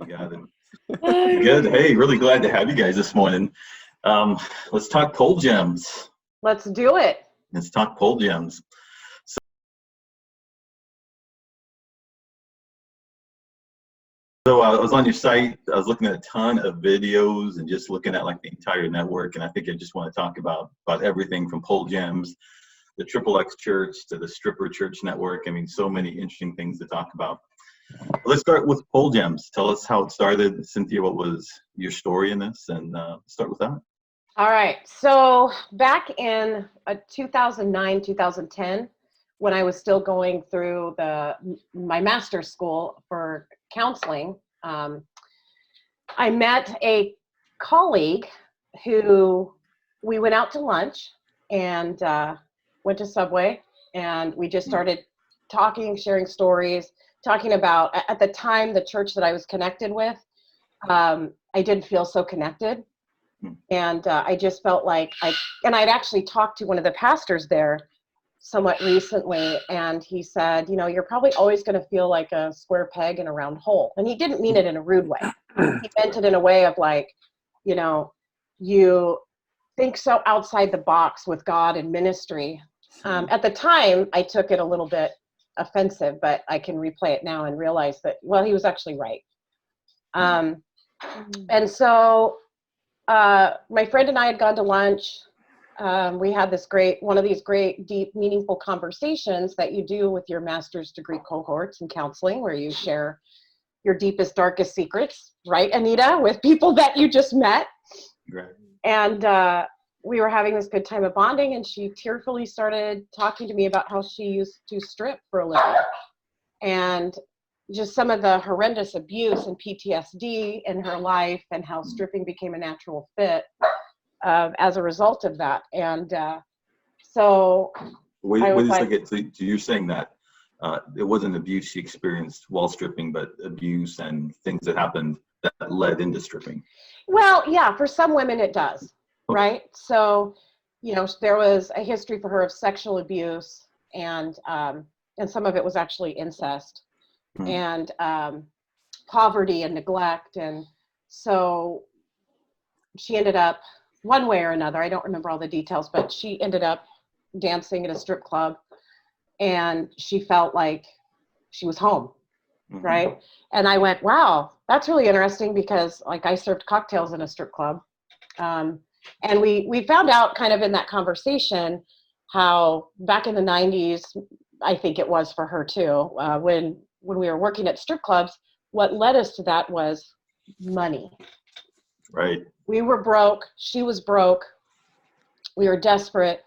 I got it. Good. Hey, really glad to have you guys this morning. Let's talk pole gems. Let's do it. Let's talk pole gems. So I was on your site. I was looking at a ton of videos and just looking at like the entire network. And I think I just want to talk about everything from pole gems, the Triple X Church to the Stripper Church Network. I mean, so many interesting things to talk about. Let's start with pole gems. Tell us how it started. Cynthia, what was your story in this? And start with that. All right. So back in 2009, 2010, when I was still going through my master's school for counseling, I met a colleague who we went out to lunch and went to Subway, and we just started talking, sharing stories, talking about, at the time, the church that I was connected with. I didn't feel so connected. And I just felt like I'd actually talked to one of the pastors there somewhat recently, and he said, you're probably always going to feel like a square peg in a round hole. And he didn't mean it in a rude way. He meant it in a way of like, you think so outside the box with God and ministry. At the time, I took it a little bit offensive, but I can replay it now and realize that, well, he was actually right. And so my friend and I had gone to lunch. We had one of these great, deep, meaningful conversations that you do with your master's degree cohorts in counseling, where you share your deepest, darkest secrets, right, Anita, with people that you just met. Right. And we were having this good time of bonding, and she tearfully started talking to me about how she used to strip for a living. And just some of the horrendous abuse and PTSD in her life, and how stripping became a natural fit as a result of that. And so you're saying that it wasn't abuse she experienced while stripping, but abuse and things that happened that led into stripping? Well, yeah, for some women it does, right? So, there was a history for her of sexual abuse, and some of it was actually incest. And poverty and neglect. And so she ended up, one way or another, I don't remember all the details, but she ended up dancing at a strip club, and she felt like she was home, right? And I went, wow, that's really interesting, because like I served cocktails in a strip club. And we found out kind of in that conversation how back in the 90s, I think it was for her too, when we were working at strip clubs, what led us to that was money. Right. We were broke. She was broke. We were desperate.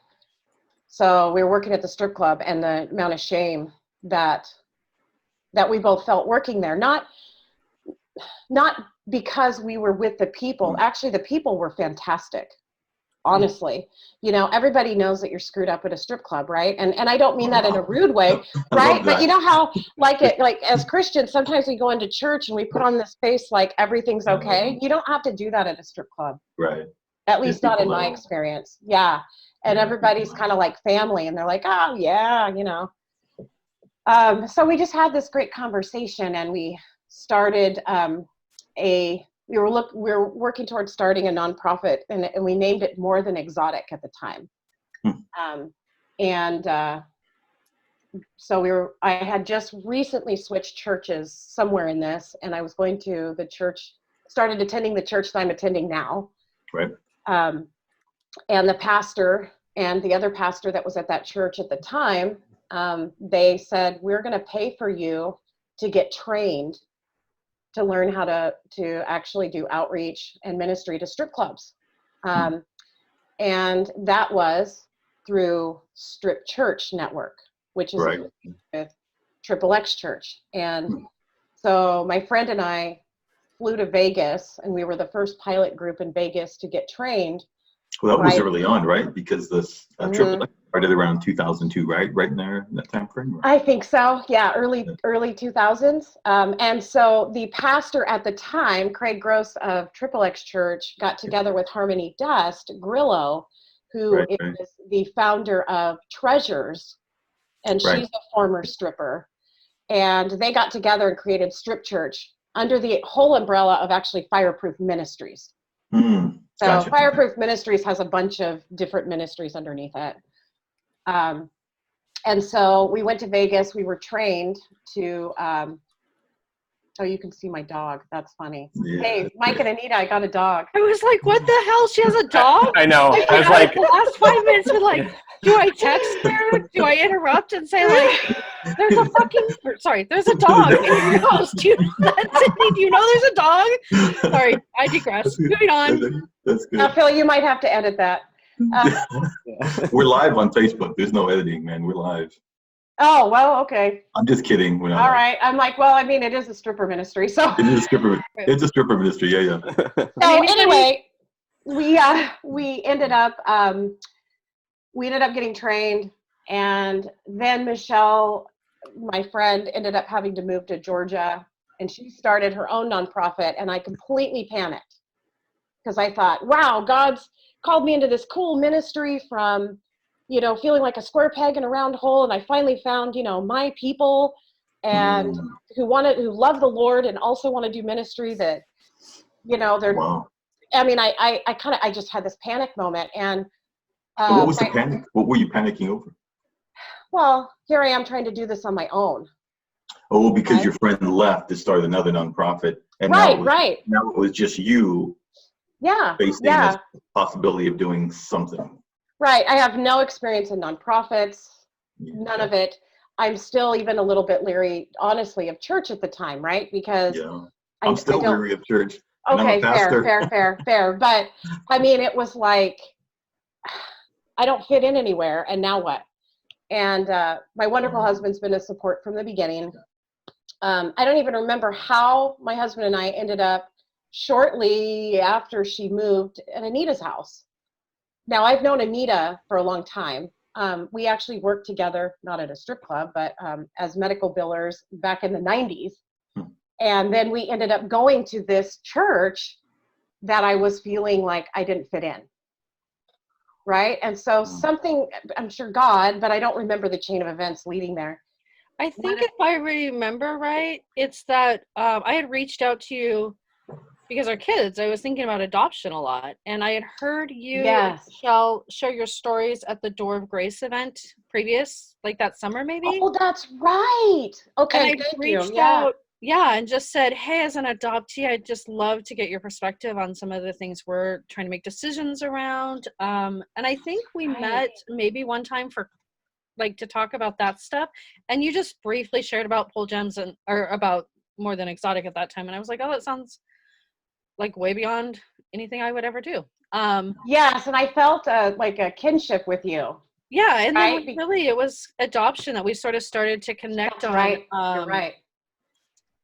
So we were working at the strip club, and the amount of shame that we both felt working there, not because we were with the people. Actually, the people were fantastic. Honestly, everybody knows that you're screwed up at a strip club, right? And I don't mean that in a rude way, right? But you know how, like as Christians, sometimes we go into church and we put on this face like everything's okay. You don't have to do that at a strip club, right? At least not in my experience. Yeah, and everybody's kind of like family, and they're like, oh yeah, So we just had this great conversation, and we started we were working towards starting a nonprofit, and we named it More Than Exotic at the time. So I had just recently switched churches somewhere in this, and I was going to started attending the church that I'm attending now. Right. And the pastor and the other pastor that was at that church at the time, they said, we're going to pay for you to get trained to learn how to actually do outreach and ministry to strip clubs. And that was through Strip Church Network, which is with Triple X Church. And so my friend and I flew to Vegas, and we were the first pilot group in Vegas to get trained. Well, that was early on, right? Because this Triple X started around 2002, right? Right in there, in that time frame? Right? I think so. Yeah, early 2000s. And so the pastor at the time, Craig Gross of Triple X Church, got together with Harmony Dust Grillo, who is the founder of Treasures, and she's a former stripper. And they got together and created Strip Church under the whole umbrella of actually Fireproof Ministries. Mm, So gotcha. Fireproof Ministries has a bunch of different ministries underneath it. And so we went to Vegas. We were trained to, oh, you can see my dog. That's funny. Yeah. Hey, Mike and Anita, I got a dog. I was like, what the hell? She has a dog? I know. I was like, The last 5 minutes been like, do I text her? Do I interrupt and say like, there's a dog in your house? Do you know there's a dog? Sorry, I digress. Moving on. That's good. Now, Phil, you might have to edit that. We're live on Facebook. There's no editing, man. We're live. Oh, well, okay. I'm just kidding. We're not All live. right. I'm like, well, I mean, it is a stripper ministry, so. It is a stripper. It's a stripper ministry. Yeah, yeah. So anyway, we ended up getting trained, and then Michelle, my friend, ended up having to move to Georgia, and she started her own nonprofit, and I completely panicked because I thought, wow, God's called me into this cool ministry from, feeling like a square peg in a round hole, and I finally found, my people, and who love the Lord and also want to do ministry that, they're. Wow. I mean, I just had this panic moment, and what was the panic? What were you panicking over? Well, here I am trying to do this on my own. Oh, because your friend left to start another nonprofit, and now it was just you. Yeah. Facing this possibility of doing something. Right. I have no experience in nonprofits. None of it. I'm still even a little bit leery, honestly, of church at the time, right? Because I'm still leery of church. Okay, fair. But I mean, it was like, I don't fit in anywhere, and now what? And my wonderful husband's been a support from the beginning. I don't even remember how my husband and I ended up shortly after she moved at Anita's house. Now, I've known Anita for a long time. We actually worked together, not at a strip club, but as medical billers back in the 90s. And then we ended up going to this church that I was feeling like I didn't fit in. Right? And so something, I'm sure God, but I don't remember the chain of events leading there. I think if I remember right, it's that I had reached out to you because our kids, I was thinking about adoption a lot. And I had heard you, share your stories at the Door of Grace event like that summer maybe. Oh, that's right. Okay, and I reached out. Yeah, and just said, hey, as an adoptee, I'd just love to get your perspective on some of the things we're trying to make decisions around. And I think we met maybe one time to talk about that stuff. And you just briefly shared about pole gems or about More Than Exotic at that time. And I was like, oh, that sounds like way beyond anything I would ever do. Yes, and I felt like a kinship with you. Yeah, and then really it was adoption that we sort of started to connect on. Right, you're right.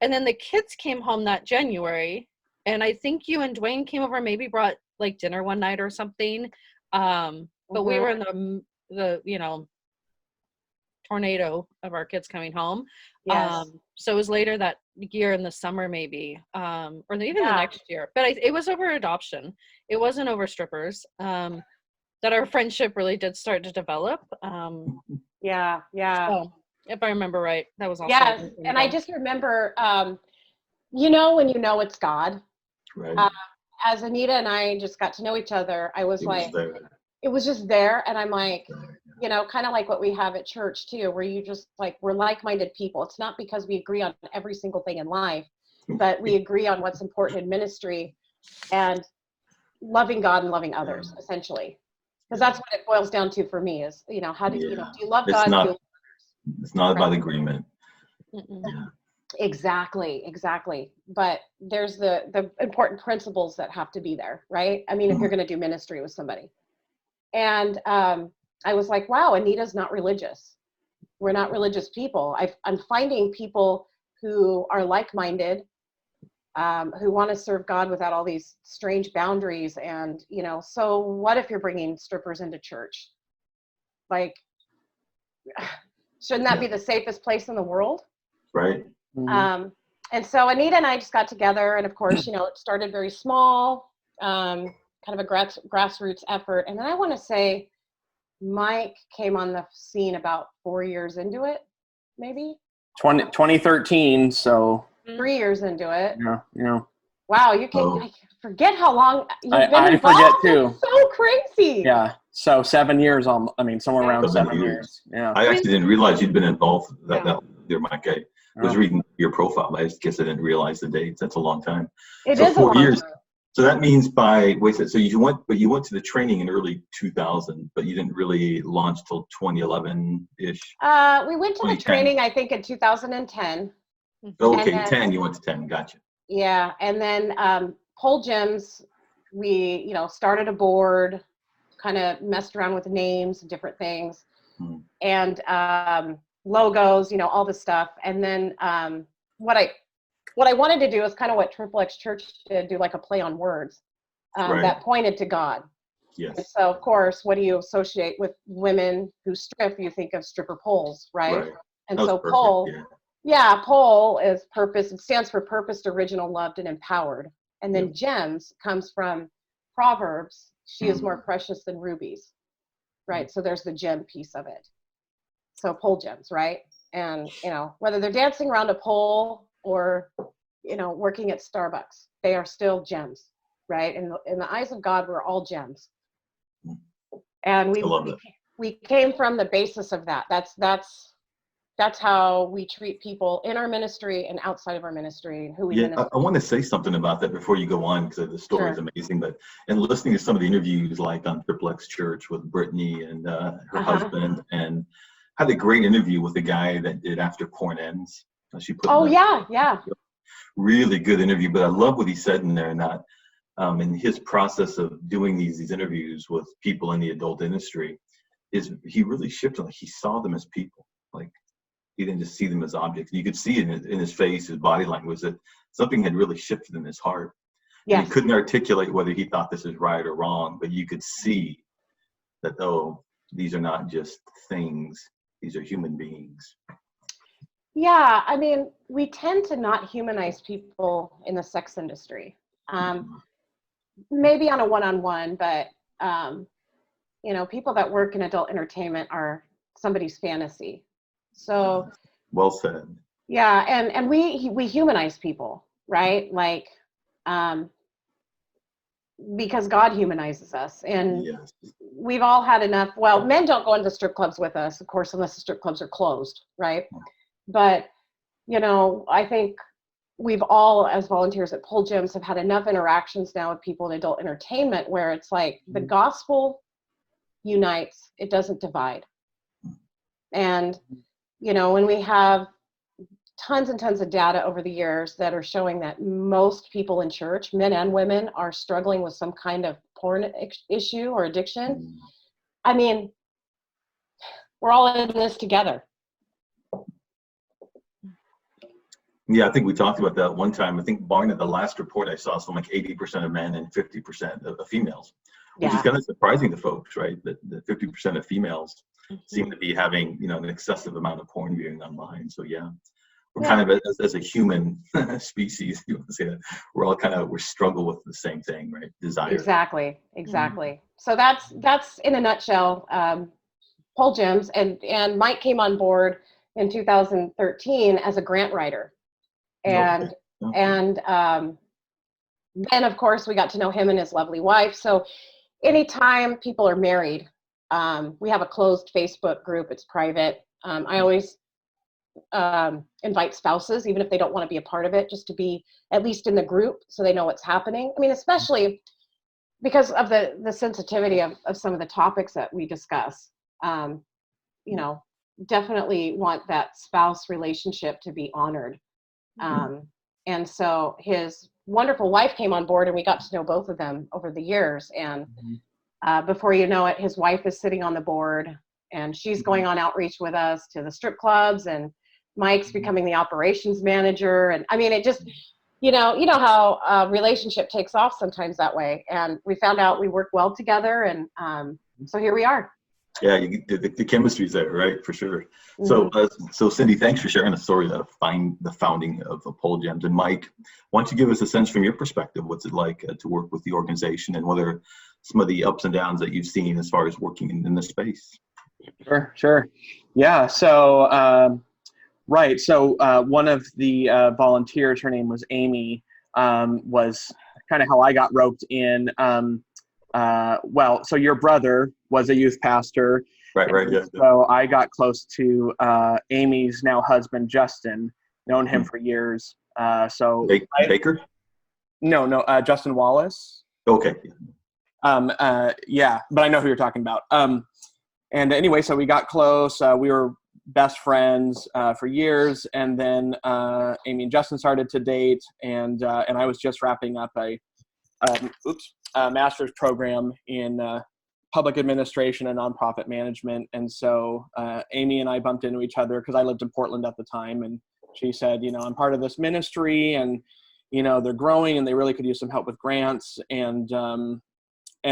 And then the kids came home that January, and I think you and Dwayne came over, maybe brought like dinner one night or something. But we were in the tornado of our kids coming home. Yes. So it was later that year in the summer, maybe, or even the next year. But it was over adoption. It wasn't over strippers. That our friendship really did start to develop. Yeah. So, if I remember right, that was also. Yes, and I just remember, when it's God. Right. As Anita and I just got to know each other, I was it was just there, and I'm like, kind of like what we have at church too, where you just we're like-minded people. It's not because we agree on every single thing in life, but we agree on what's important in ministry and loving God and loving others, essentially. Because that's what it boils down to for me is, how do do you love God? It's not about agreement. Yeah. Exactly. But there's the important principles that have to be there, right? I mean, if you're going to do ministry with somebody. And I was like, wow, Anita's not religious. We're not religious people. I'm finding people who are like-minded, who want to serve God without all these strange boundaries. And, so what if you're bringing strippers into church? Shouldn't that be the safest place in the world? Right. And so Anita and I just got together, and of course, it started very small, kind of a grassroots effort. And then I want to say Mike came on the scene about 4 years into it, maybe? 2013, so 3 years into it. Yeah. Wow, you can I forget how long you've been I involved. forget too. It's so crazy. Yeah. So 7 years, somewhere around 7 years. Yeah. I actually didn't realize you'd been involved that there, Mike. I was Yeah. reading your profile. I just guess I didn't realize the dates. That's a long time. It So is 4 a long years. time. So that means so you went to the training in early 2000, but you didn't really launch till 2011-ish. We went to the 2010. training, I think, in 2010. Okay, then, 10. You went to 10. Gotcha. Yeah, and then pole gyms, we started a board, kind of messed around with names and different things, and logos, all this stuff. And then what I wanted to do is kind of what Triple X Church did, do like a play on words that pointed to God. Yes. And so, of course, what do you associate with women who strip? You think of stripper poles, right? And so perfect, pole, yeah. pole is purpose. It stands for purposed, original, loved, and empowered. And then gems comes from Proverbs. She is more precious than rubies, right? So there's the gem piece of it. So pole gems, right? And, whether they're dancing around a pole or, working at Starbucks, they are still gems, right? In the eyes of God, we're all gems. And we came from the basis of that. That's how we treat people in our ministry and outside of our ministry, and who we minister. I want to say something about that before you go on, because the story is amazing. But listening to some of the interviews, like on Triple X Church with Brittany and her husband, and had a great interview with the guy that did After Porn Ends. She put really good interview. But I love what he said in there, and that in his process of doing these interviews with people in the adult industry, he really shifted. Like, he saw them as people. Like, he didn't just see them as objects. You could see it in his face, his body language, that something had really shifted in his heart. Yes. And he couldn't articulate whether he thought this is right or wrong, but you could see that, these are not just things, these are human beings. Yeah, I mean, we tend to not humanize people in the sex industry. Maybe on a one-on-one, but, people that work in adult entertainment are somebody's fantasy. So well said. Yeah, and we humanize people, right? Like, because God humanizes us, and we've all had enough. Well, men don't go into strip clubs with us, of course, unless the strip clubs are closed, right? But I think we've all, as volunteers at pole gyms, have had enough interactions now with people in adult entertainment where it's like the gospel unites; it doesn't divide. And when we have tons and tons of data over the years that are showing that most people in church, men and women, are struggling with some kind of porn issue or addiction. I mean, we're all in this together. Yeah, I think we talked about that one time. I think, Barnett, the last report I saw, something like 80% of men and 50% of females, which is kind of surprising to folks, right? That 50% of females seem to be having, an excessive amount of porn viewing online. So we're kind of, as a human species, you want to say that, we're all we struggle with the same thing, right? Desire. Exactly. So that's in a nutshell, pole gyms, and Mike came on board in 2013 as a grant writer, and then of course we got to know him and his lovely wife. So anytime people are married, we have a closed Facebook group. It's private. I always invite spouses, even if they don't want to be a part of it, just to be at least in the group so they know what's happening. I mean, especially because of the sensitivity of some of the topics that we discuss. Definitely want that spouse relationship to be honored. And so his wonderful wife came on board, and we got to know both of them over the years. And before you know it, his wife is sitting on the board, and she's going on outreach with us to the strip clubs, and Mike's becoming the operations manager. And I mean, it just, you know how a relationship takes off sometimes that way. And we found out we work well together, and so here we are. Yeah, the chemistry's there, right? For sure. So Cindy, thanks for sharing the story of the founding of Pole Gems. And Mike, why don't you give us a sense from your perspective, what's it like to work with the organization, and what are some of the ups and downs that you've seen as far as working in this space? Sure. Yeah. So Right. So one of the volunteers, her name was Amy, was kind of how I got roped in. So your brother was a youth pastor. Right. Yeah. So I got close to Amy's now husband, Justin, known him for years. Baker? No, Justin Wallace. Okay. Yeah, but I know who you're talking about. And anyway, so we got close. We were best friends for years, and then Amy and Justin started to date, and I was just wrapping up a master's program in public administration and nonprofit management. And so Amy and I bumped into each other because I lived in Portland at the time, and she said, I'm part of this ministry, and they're growing, and they really could use some help with grants. And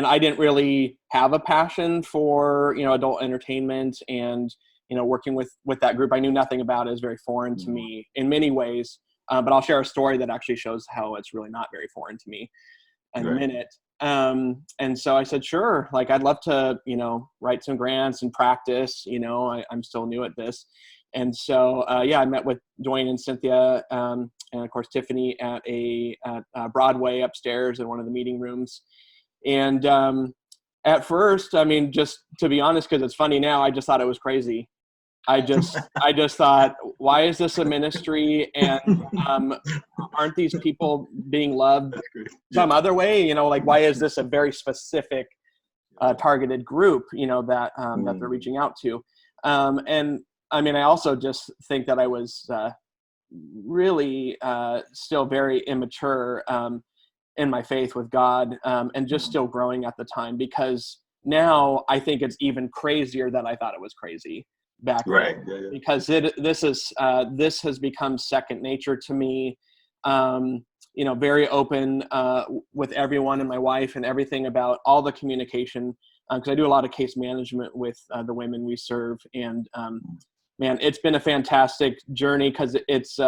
I didn't really have a passion for, adult entertainment and, working with that group. I knew nothing about it. It was very foreign to me in many ways. But I'll share a story that actually shows how it's really not very foreign to me in a minute. And so I said, sure, I'd love to, write some grants and practice, I'm still new at this. And so, I met with Dwayne and Cynthia, and of course, Tiffany at Broadway upstairs in one of the meeting rooms. And at first, just to be honest, because it's funny now, I just thought it was crazy. I just thought, why is this a ministry? And aren't these people being loved some other way? Why is this a very specific targeted group, that they're reaching out to? And I also just think that I was really still very immature in my faith with God, and just still growing at the time, because now I think it's even crazier than I thought it was crazy back then. Yeah. Because this has become second nature to me. Very open with everyone and my wife and everything about all the communication, because I do a lot of case management with the women we serve, and man, it's been a fantastic journey, because it's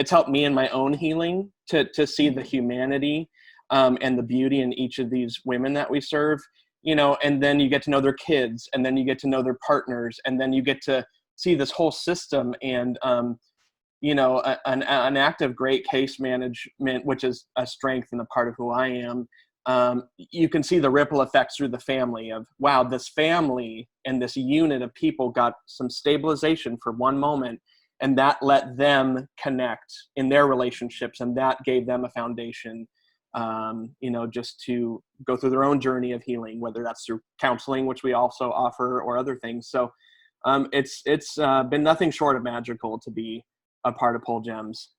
helped me in my own healing to see the humanity and the beauty in each of these women that we serve, and then you get to know their kids, and then you get to know their partners, and then you get to see this whole system. And, an act of great case management, which is a strength and a part of who I am. You can see the ripple effects through the family of, wow, this family and this unit of people got some stabilization for one moment, and that let them connect in their relationships, and that gave them a foundation, just to go through their own journey of healing, whether that's through counseling, which we also offer, or other things. So it's been nothing short of magical to be a part of Pole Gems.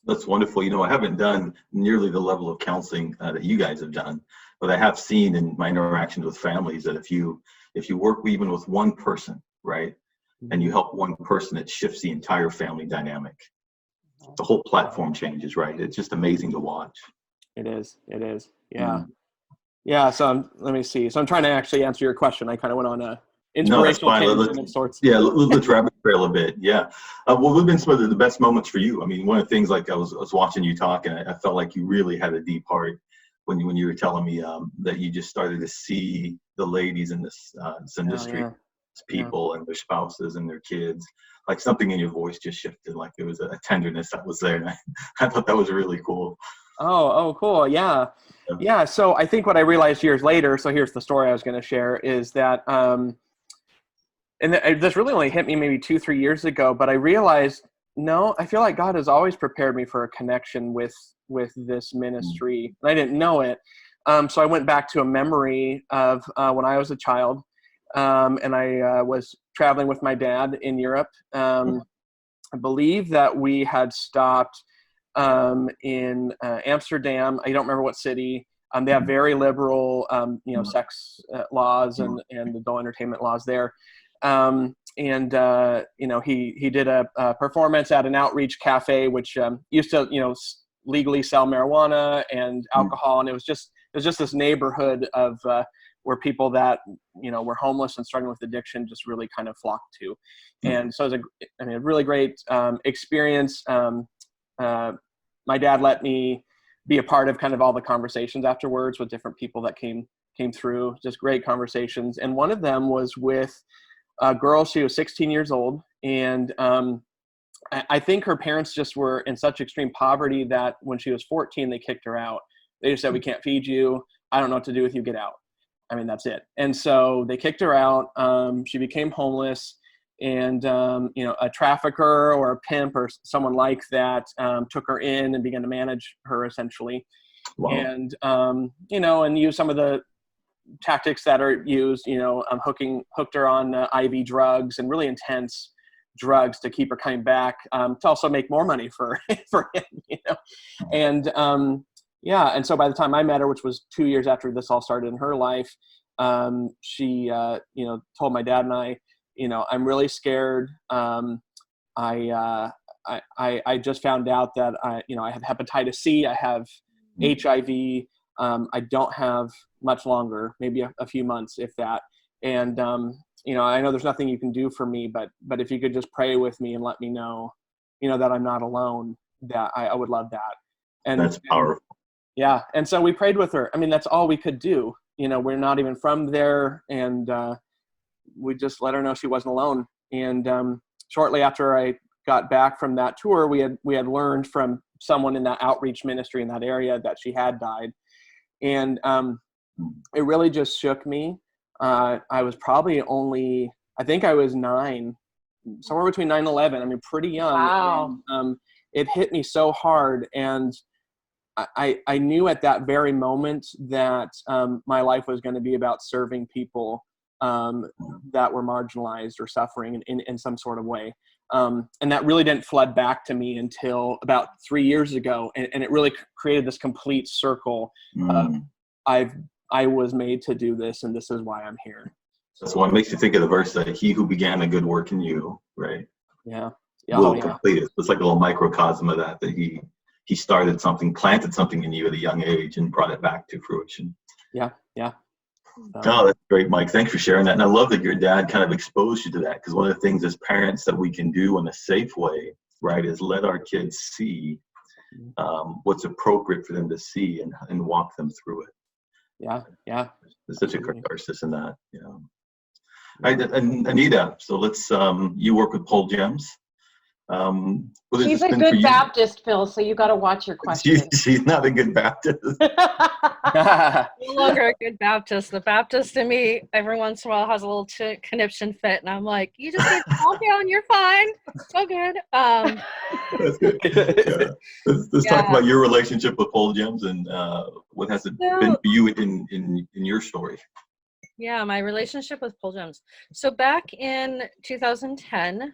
That's wonderful. I haven't done nearly the level of counseling that you guys have done, but I have seen in my interactions with families that if you work even with one person, right, and you help one person, it shifts the entire family dynamic. The whole platform changes, right? It's just amazing to watch. It is. Yeah. Yeah. So let me see. So I'm trying to actually answer your question. I kind of went on a inspirational tangent of sorts. Yeah. Let's rabbit trail a bit. Yeah. What have been some of the best moments for you? One of the things, I was watching you talk, and I felt like you really had a deep heart when you were telling me that you just started to see the ladies in this industry, people and their spouses and their kids. Something in your voice just shifted. There was a tenderness that was there. And I thought that was really cool. Oh, cool. Yeah. So I think what I realized years later, so here's the story I was going to share, is that, and this really only hit me maybe 2-3 years ago, but I realized, no, I feel like God has always prepared me for a connection with this ministry. And I didn't know it. So I went back to a memory of when I was a child, and I was traveling with my dad in Europe. I believe that we had stopped in Amsterdam. I don't remember what city. They have very liberal, sex laws and adult entertainment laws there. He did a performance at an outreach cafe, which used to, legally sell marijuana and alcohol. And it was just this neighborhood of where people that, were homeless and struggling with addiction just really kind of flocked to. And so it was a really great experience. My dad let me be a part of kind of all the conversations afterwards with different people that came through, just great conversations. And one of them was with a girl. She was 16 years old, and I think her parents just were in such extreme poverty that when she was 14, they kicked her out. They just said, we can't feed you. I don't know what to do with you. Get out. I mean, that's it. And so they kicked her out. She became homeless, and, a trafficker or a pimp or someone like that took her in and began to manage her essentially. Wow. And, and use some of the tactics that are used, hooked her on IV drugs and really intense drugs to keep her coming back, to also make more money for him, and and so by the time I met her, which was 2 years after this all started in her life, she told my dad and I, I'm really scared. I just found out that I have hepatitis C, I have HIV. I don't have much longer, maybe a few months, if that. And, I know there's nothing you can do for me, but if you could just pray with me and let me know, that I'm not alone, that I would love that. And that's powerful. Yeah. And so we prayed with her. I mean, that's all we could do. We're not even from there. And we just let her know she wasn't alone. And shortly after I got back from that tour, we had learned from someone in that outreach ministry in that area that she had died. And it really just shook me. I was probably I think I was 9, somewhere between 9 and 11. I mean, pretty young. Wow. And, it hit me so hard. And I knew at that very moment that my life was going to be about serving people that were marginalized or suffering in some sort of way. And that really didn't flood back to me until about 3 years ago. And it really created this complete circle. I was made to do this, and this is why I'm here. That's what makes you think of the verse that he who began a good work in you, right? Yeah. Will complete it. It's like a little microcosm of that he started something, planted something in you at a young age and brought it back to fruition. Yeah. Oh, that's great, Mike. Thanks for sharing that. And I love that your dad kind of exposed you to that, because one of the things as parents that we can do in a safe way, right, is let our kids see what's appropriate for them to see and walk them through it. Yeah. There's such a catharsis in that, All right, and Anita, so let's, you work with Pole Gems. She's a good Baptist, Phil, so you got to watch your questions. She's not a good Baptist. No longer a good Baptist. The Baptist in me every once in a while has a little conniption fit, and I'm like, you just need to calm down, you're fine. It's all good. That's good. Yeah. Let's talk about your relationship with Pole Gems and what has it been for you in your story. Yeah, my relationship with Pole Gems. So back in 2010,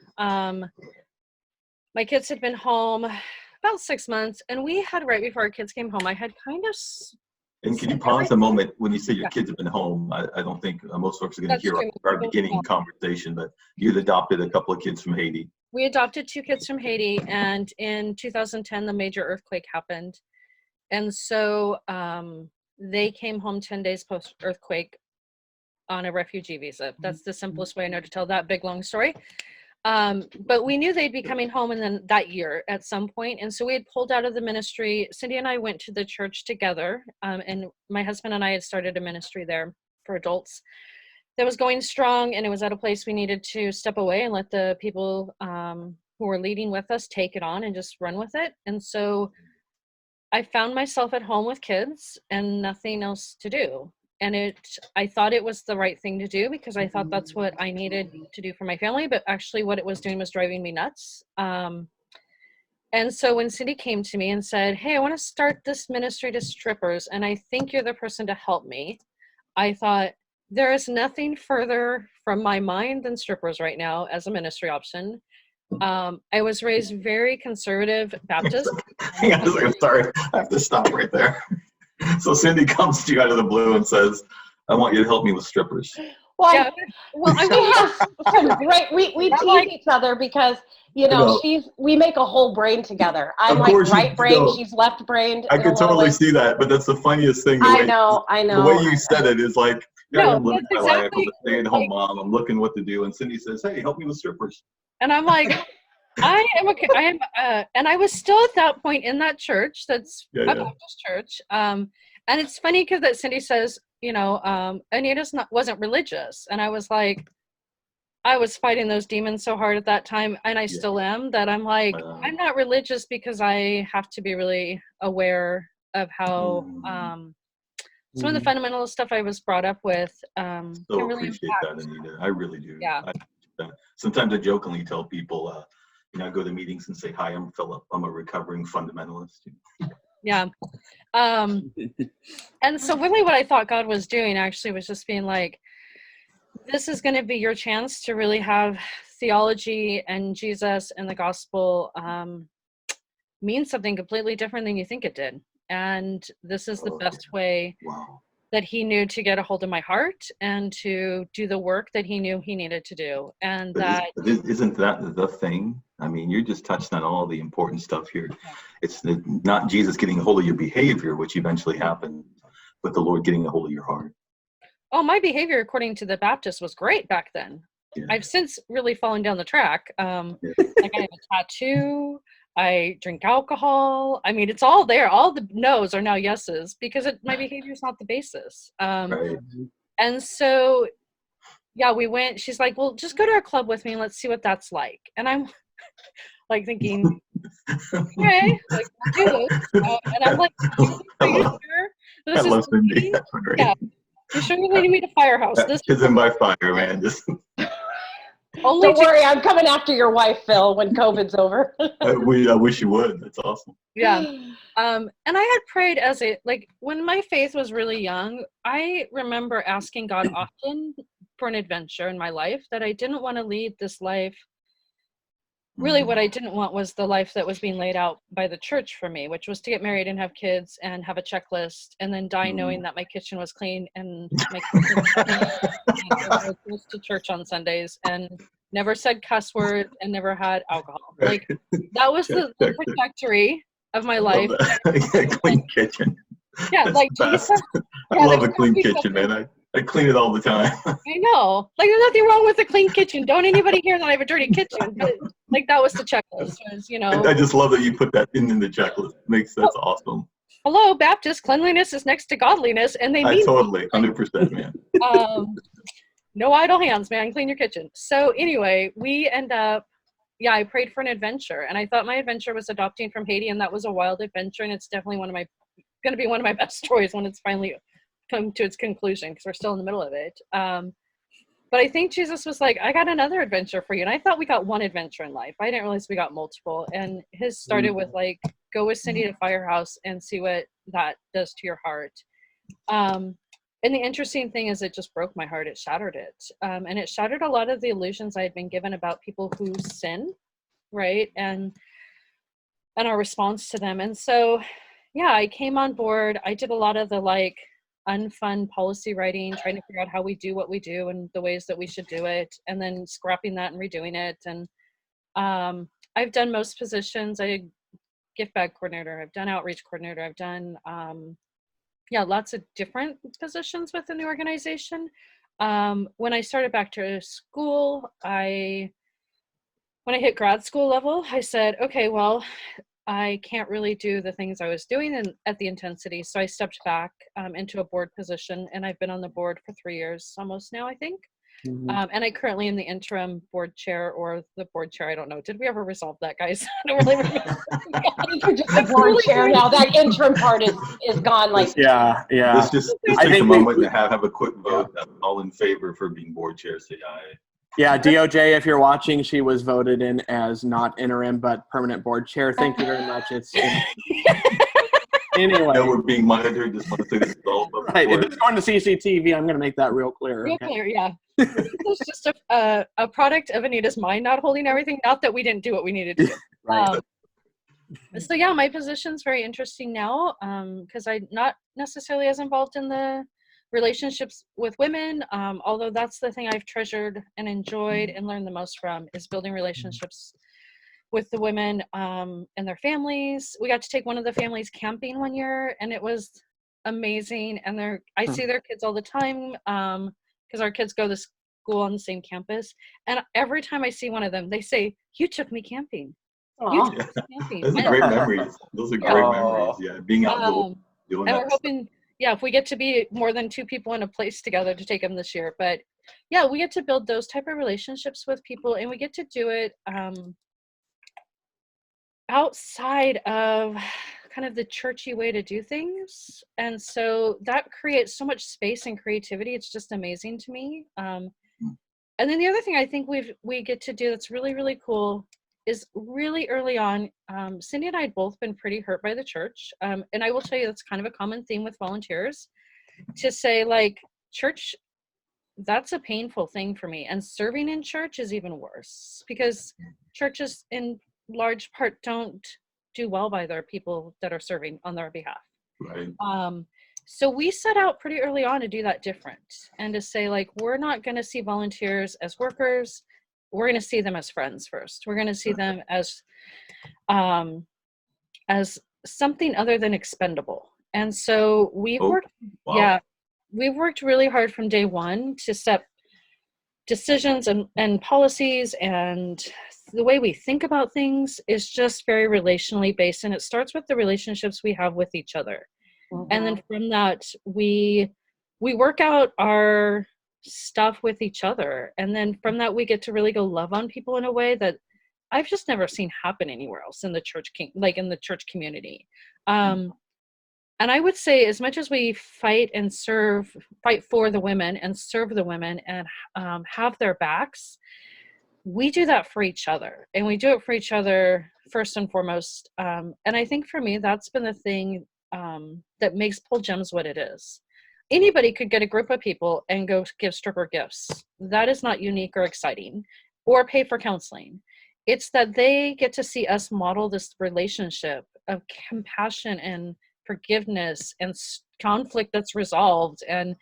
my kids had been home about 6 months, and we had, right before our kids came home, I had kind of... And can you pause a moment when you say your kids have been home? I don't think most folks are going to hear our beginning conversation, but you'd adopted a couple of kids from Haiti. We adopted 2 kids from Haiti, and in 2010, the major earthquake happened. And so they came home 10 days post-earthquake on a refugee visa. That's the simplest way I know to tell that big, long story. But we knew they'd be coming home and then that year at some point. And so we had pulled out of the ministry. Cindy and I went to the church together. And my husband and I had started a ministry there for adults that was going strong. And it was at a place we needed to step away and let the people who were leading with us take it on and just run with it. And so I found myself at home with kids and nothing else to do. And I thought it was the right thing to do because I thought that's what I needed to do for my family, but actually what it was doing was driving me nuts. And so when Cindy came to me and said, hey, I want to start this ministry to strippers, and I think you're the person to help me, I thought, there is nothing further from my mind than strippers right now as a ministry option. I was raised very conservative Baptist. Hang on a second, sorry, I have to stop right there. So Cindy comes to you out of the blue and says, I want you to help me with strippers. Well, Yeah. Well, I mean, we have some great, we tease each other because, we make a whole brain together. I'm like right brain, she's left brained. I could totally see that, but that's the funniest thing. I know. The way you said it is like, I'm living my life, I'm exactly, a stay-at-home mom, I'm looking what to do, and Cindy says, hey, help me with strippers. And I'm like, I am okay. And I was still at that point in that church. That's a Baptist church. And it's funny because that Cindy says, Anita wasn't religious. And I was like, I was fighting those demons so hard at that time, and I still am, that I'm like, I'm not religious because I have to be really aware of how some of the fundamental stuff I was brought up with can really appreciate impact. that, Anita. I really do. Yeah. Sometimes I jokingly tell people, I go to meetings and say, "Hi, I'm Philip. I'm a recovering fundamentalist." Yeah. And so really what I thought God was doing actually was just being like, this is going to be your chance to really have theology and Jesus and the gospel mean something completely different than you think it did. And this is the best way that he knew to get a hold of my heart and to do the work that he knew he needed to do. And isn't that the thing? I mean, you're just touching on all the important stuff here. It's not Jesus getting a hold of your behavior, which eventually happened, but the Lord getting a hold of your heart. Oh, my behavior, according to the Baptists, was great back then. Yeah. I've since really fallen down the track. Like I have a tattoo. I drink alcohol. I mean, it's all there. All the no's are now yeses because my behavior is not the basis. Right. And so, yeah, we went. She's like, well, just go to our club with me and let's see what that's like. And I'm like thinking, okay, like, we'll do this. And I'm like, are you sure? This I love Cindy. Yeah. You sure you're leading me to Firehouse? This isn't by fire, man. Just don't worry, I'm coming after your wife, Phil, when COVID's over. I wish you would. That's awesome. Yeah. And I had prayed when my faith was really young, I remember asking God often for an adventure in my life, that I didn't want to lead this life. Really, what I didn't want was the life that was being laid out by the church for me, which was to get married and have kids and have a checklist and then die knowing that my kitchen was clean and my kitchen was to church on Sundays and never said cuss words and never had alcohol. Like, that was the trajectory of my life. Clean kitchen. Yeah, like Jesus. I love a clean kitchen, man. I clean it all the time. I know. Like, there's nothing wrong with a clean kitchen. Don't anybody hear that I have a dirty kitchen. But, like, that was the checklist. Was, I just love that you put that in the checklist. That's awesome. Hello, Baptist. Cleanliness is next to godliness, and they mean totally 100%, man. No idle hands, man. Clean your kitchen. So anyway, we end up. Yeah, I prayed for an adventure, and I thought my adventure was adopting from Haiti, and that was a wild adventure, and it's definitely going to be one of my best stories when it's finally come to its conclusion, because we're still in the middle of it. But I think Jesus was like, I got another adventure for you. And I thought we got one adventure in life. I didn't realize we got multiple. And his started with like, go with Cindy to Firehouse and see what that does to your heart. And the interesting thing is it just broke my heart. It shattered it. And it shattered a lot of the illusions I had been given about people who sin, right? And our response to them. And so, yeah, I came on board. I did a lot of the like unfun policy writing, trying to figure out how we do what we do and the ways that we should do it, and then scrapping that and redoing it. And I've done most positions. I did gift bag coordinator. I've done outreach coordinator. I've done, lots of different positions within the organization. When I started back to school, when I hit grad school level, I said, okay, well, I can't really do the things I was doing at the intensity. So I stepped back into a board position, and I've been on the board for 3 years almost now, I think. Mm-hmm. And I currently am the interim board chair or the board chair. I don't know. Did we ever resolve that, guys? I don't really remember. You're just the board chair now. That interim part is gone. Like, yeah. Let's just take a moment to have a quick vote. All in favor for being board chair, say aye. Yeah, DOJ, if you're watching, she was voted in as not interim but permanent board chair. Thank you very much. Anyway. No, we're being monitored. Just want to say this is all right. If it's going to CCTV, I'm going to make that real clear. Real clear, yeah. It's just a product of Anita's mind not holding everything. Not that we didn't do what we needed to do. Right. So yeah, my position's very interesting now because I'm not necessarily as involved in the relationships with women, although that's the thing I've treasured and enjoyed and learned the most from is building relationships with the women and their families. We got to take one of the families camping one year, and it was amazing. And I see their kids all the time because our kids go to school on the same campus. And every time I see one of them, they say, "You took me camping." You took me camping. Those are great memories. Those are great memories. Yeah, being outdoors, doing and that. We're hoping. Yeah, if we get to be more than 2 people in a place together to take them this year. But yeah, we get to build those type of relationships with people, and we get to do it outside of kind of the churchy way to do things. And so that creates so much space and creativity. It's just amazing to me. And then the other thing I think we get to do that's really, really cool is really early on, Cindy and I had both been pretty hurt by the church. And I will tell you, that's kind of a common theme with volunteers, to say, like, church, that's a painful thing for me. And serving in church is even worse, because churches in large part don't do well by their people that are serving on their behalf. Right. So we set out pretty early on to do that different, and to say, like, we're not going to see volunteers as workers. We're going to see them as friends first. We're going to see them as something other than expendable. And so we've worked, we've worked really hard from day one to set decisions and policies, and the way we think about things is just very relationally based. And it starts with the relationships we have with each other. Mm-hmm. And then from that, we work out our stuff with each other. And then from that, we get to really go love on people in a way that I've just never seen happen anywhere else in the church, like in the church community. And I would say, as much as we fight for the women and serve the women and have their backs, we do that for each other, and we do it for each other first and foremost. And I think for me, that's been the thing that makes Pole Gems what it is. Anybody could get a group of people and go give stripper gifts. That is not unique or exciting, or pay for counseling. It's that they get to see us model this relationship of compassion and forgiveness and conflict that's resolved. And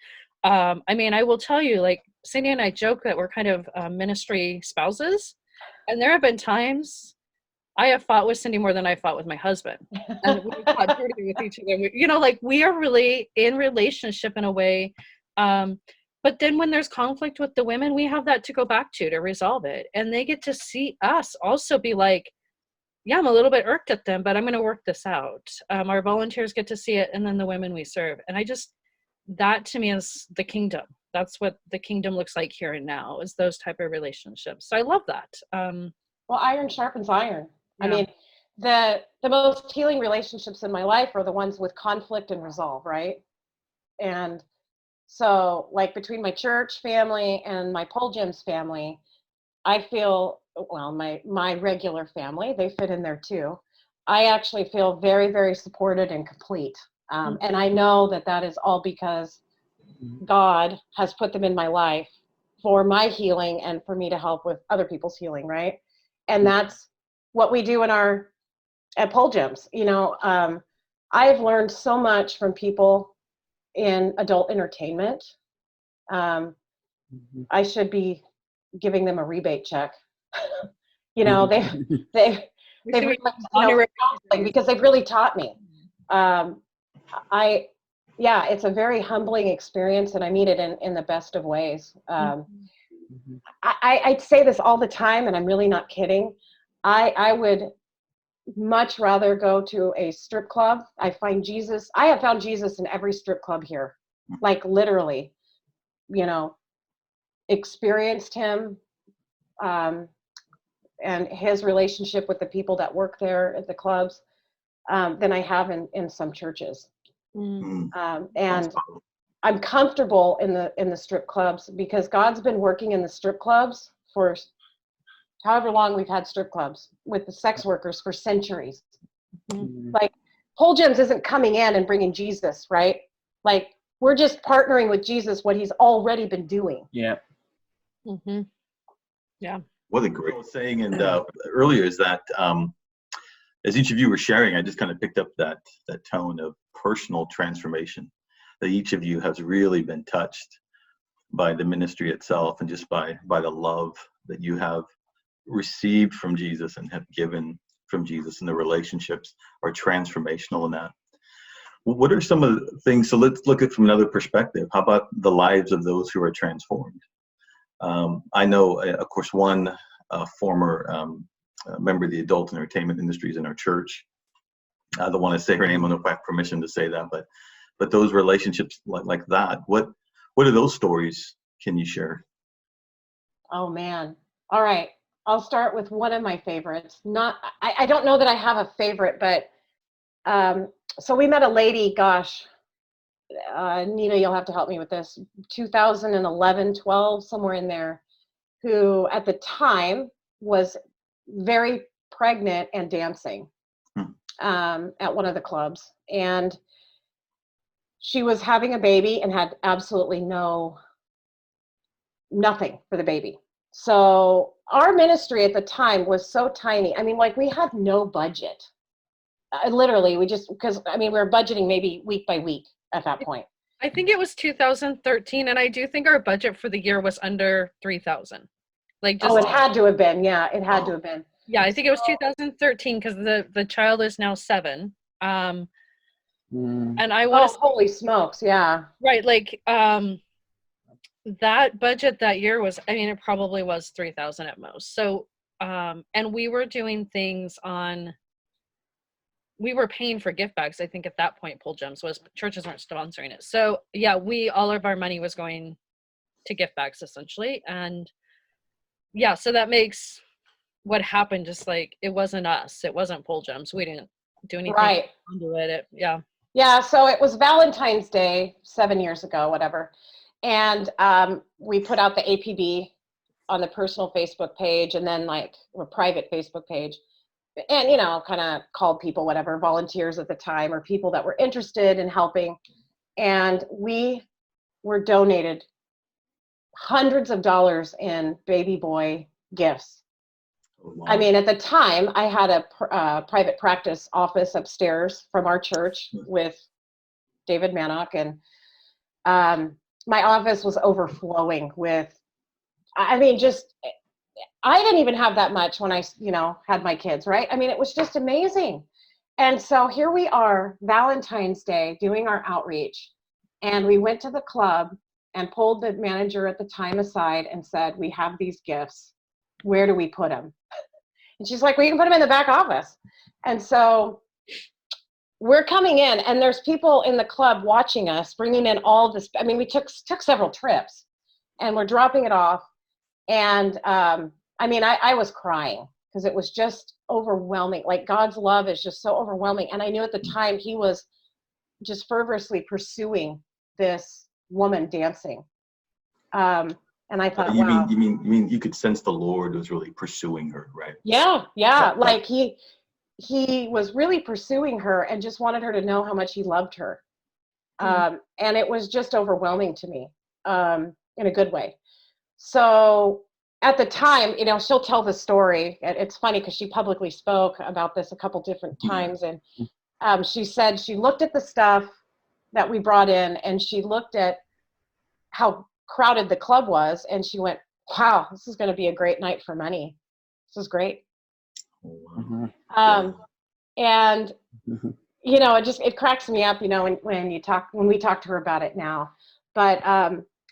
I mean, I will tell you, like, Cindy and I joke that we're kind of ministry spouses, and there have been times I have fought with Cindy more than I fought with my husband, and we've fought dirty with each other. You know, like, we are really in relationship in a way. But then when there's conflict with the women, we have that to go back to resolve it, and they get to see us also be like, yeah, I'm a little bit irked at them, but I'm going to work this out. Our volunteers get to see it, and then the women we serve. And that to me is the kingdom. That's what the kingdom looks like here and now, is those type of relationships. So I love that. Well, iron sharpens iron. Yeah. I mean, the most healing relationships in my life are the ones with conflict and resolve, right? And so, like, between my church family and my Pole Gems family, I feel, well, my regular family, they fit in there too. I actually feel very, very supported and complete. And I know that is all because God has put them in my life for my healing and for me to help with other people's healing, right? And that's what we do at Pole Gems. You know, I have learned so much from people in adult entertainment. I should be giving them a rebate check. You know, they've really, because they've really taught me. It's a very humbling experience, and I mean it in the best of ways. I say this all the time, and I'm really not kidding. I would much rather go to a strip club. I have found Jesus in every strip club here, like, literally, you know, experienced him, and his relationship with the people that work there at the clubs, than I have in some churches. And I'm comfortable in the strip clubs because God's been working in the strip clubs for however long we've had strip clubs with the sex workers for centuries. Like, Pole Gems isn't coming in and bringing Jesus, right? Like, we're just partnering with Jesus, what he's already been doing. Yeah. Yeah. What a great saying. And earlier is that as each of you were sharing, I just kind of picked up that tone of personal transformation, that each of you has really been touched by the ministry itself, and just by the love that you have received from Jesus and have given from Jesus, and the relationships are transformational in that. What are some of the things? So let's look at it from another perspective. How about the lives of those who are transformed? I know, of course, one former member of the adult entertainment industries in our church. I don't want to say her name. I don't know if I have permission to say that, but those relationships like that, what are those stories? Can you share? Oh man. All right. I'll start with one of my favorites. I don't know that I have a favorite, but so we met a lady, gosh, Anita, you'll have to help me with this, 2011, 12, somewhere in there, who at the time was very pregnant and dancing at one of the clubs. And she was having a baby and had absolutely nothing for the baby. So our ministry at the time was so tiny. I mean, like we had no budget. Literally, because we were budgeting maybe week by week at that point. I think it was 2013, and I do think our budget for the year was under 3,000. Like, just, oh, it had to have been. Yeah, it had to have been. Yeah, I think it was 2013 because the child is now 7. And I want to. Holy smokes! Yeah. Right, like that budget that year was. I mean, it probably was 3,000 at most. So, and we were doing things on. We were paying for gift bags. I think at that point, Pole Gems was, churches weren't sponsoring it. So yeah, all of our money was going to gift bags essentially. And yeah, so that makes what happened just like, it wasn't us. It wasn't Pole Gems. We didn't do anything right. to it. Yeah. Yeah. So it was Valentine's Day 7 years ago, whatever. And we put out the APB on the personal Facebook page and then like a private Facebook page. And, kind of called people, whatever, volunteers at the time or people that were interested in helping. And we were donated hundreds of dollars in baby boy gifts. Wow. I mean, at the time, I had a private practice office upstairs from our church with David Mannock. And my office was overflowing with, I didn't even have that much when I, had my kids, right? I mean, it was just amazing. And so here we are, Valentine's Day, doing our outreach. And we went to the club and pulled the manager at the time aside and said, we have these gifts. Where do we put them? And she's like, well, you can put them in the back office. And so we're coming in and there's people in the club watching us, bringing in all this. I mean, we took several trips and we're dropping it off. And I was crying because it was just overwhelming. Like God's love is just so overwhelming. And I knew at the time he was just fervorously pursuing this woman dancing. And I thought, wow. You mean you could sense the Lord was really pursuing her, right? Yeah. Like he was really pursuing her and just wanted her to know how much he loved her. And it was just overwhelming to me in a good way. So at the time, she'll tell the story. It's funny because she publicly spoke about this a couple different times. And she said she looked at the stuff that we brought in and she looked at how crowded the club was. And she went, wow, this is going to be a great night for money. This is great. Mm-hmm. And, it cracks me up, when we talk to her about it now. But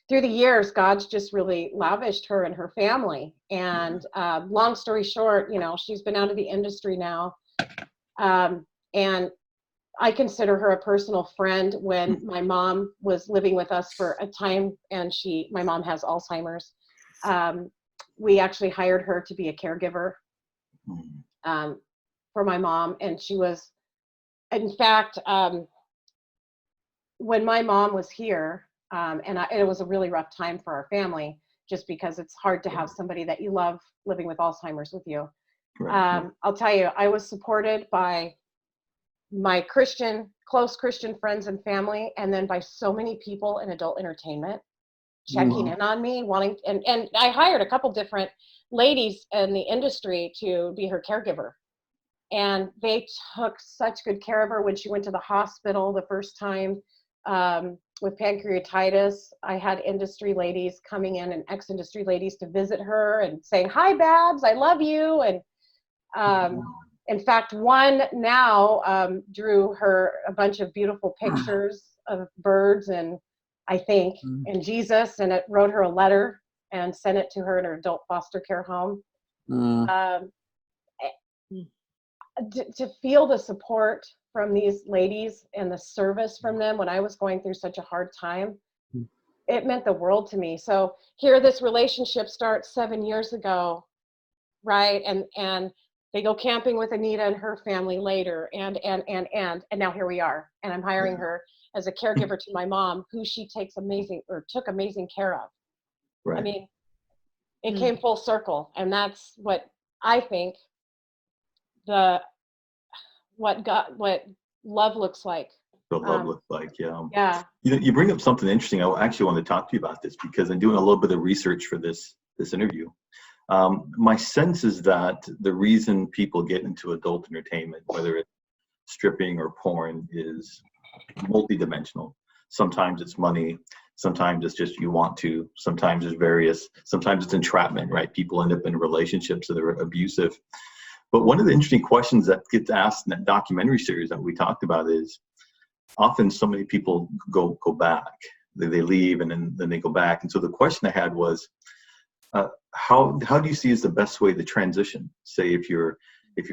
through the years, God's just really lavished her and her family. And long story short, she's been out of the industry now. And I consider her a personal friend. When my mom was living with us for a time and my mom has Alzheimer's, we actually hired her to be a caregiver for my mom. And she was, in fact, when my mom was here, it was a really rough time for our family, just because it's hard to have somebody that you love living with Alzheimer's with you. Right. I'll tell you, I was supported by my close Christian friends and family, and then by so many people in adult entertainment checking in on me, and I hired a couple different ladies in the industry to be her caregiver. And they took such good care of her when she went to the hospital the first time with pancreatitis. I had industry ladies coming in and ex-industry ladies to visit her and saying, hi, Babs, I love you. And in fact, one now drew her a bunch of beautiful pictures of birds and and Jesus, and it wrote her a letter and sent it to her in her adult foster care home. To feel the support from these ladies and the service from them when I was going through such a hard time, it meant the world to me. So here this relationship starts 7 years ago, right? And they go camping with Anita and her family later, and now here we are. And I'm hiring her as a caregiver to my mom, who she took amazing care of. Right. I mean, it came full circle, and that's what I think what love looks like. What love looks like, yeah. Yeah. You bring up something interesting. I actually want to talk to you about this because I'm doing a little bit of research for this interview. My sense is that the reason people get into adult entertainment, whether it's stripping or porn, is multidimensional. Sometimes it's money, sometimes it's just you want to, sometimes sometimes it's entrapment, right? People end up in relationships that are abusive. But one of the interesting questions that gets asked in that documentary series that we talked about is, often so many people go back. They leave and then they go back. And so the question I had was, how do you see is the best way to transition? Say if you're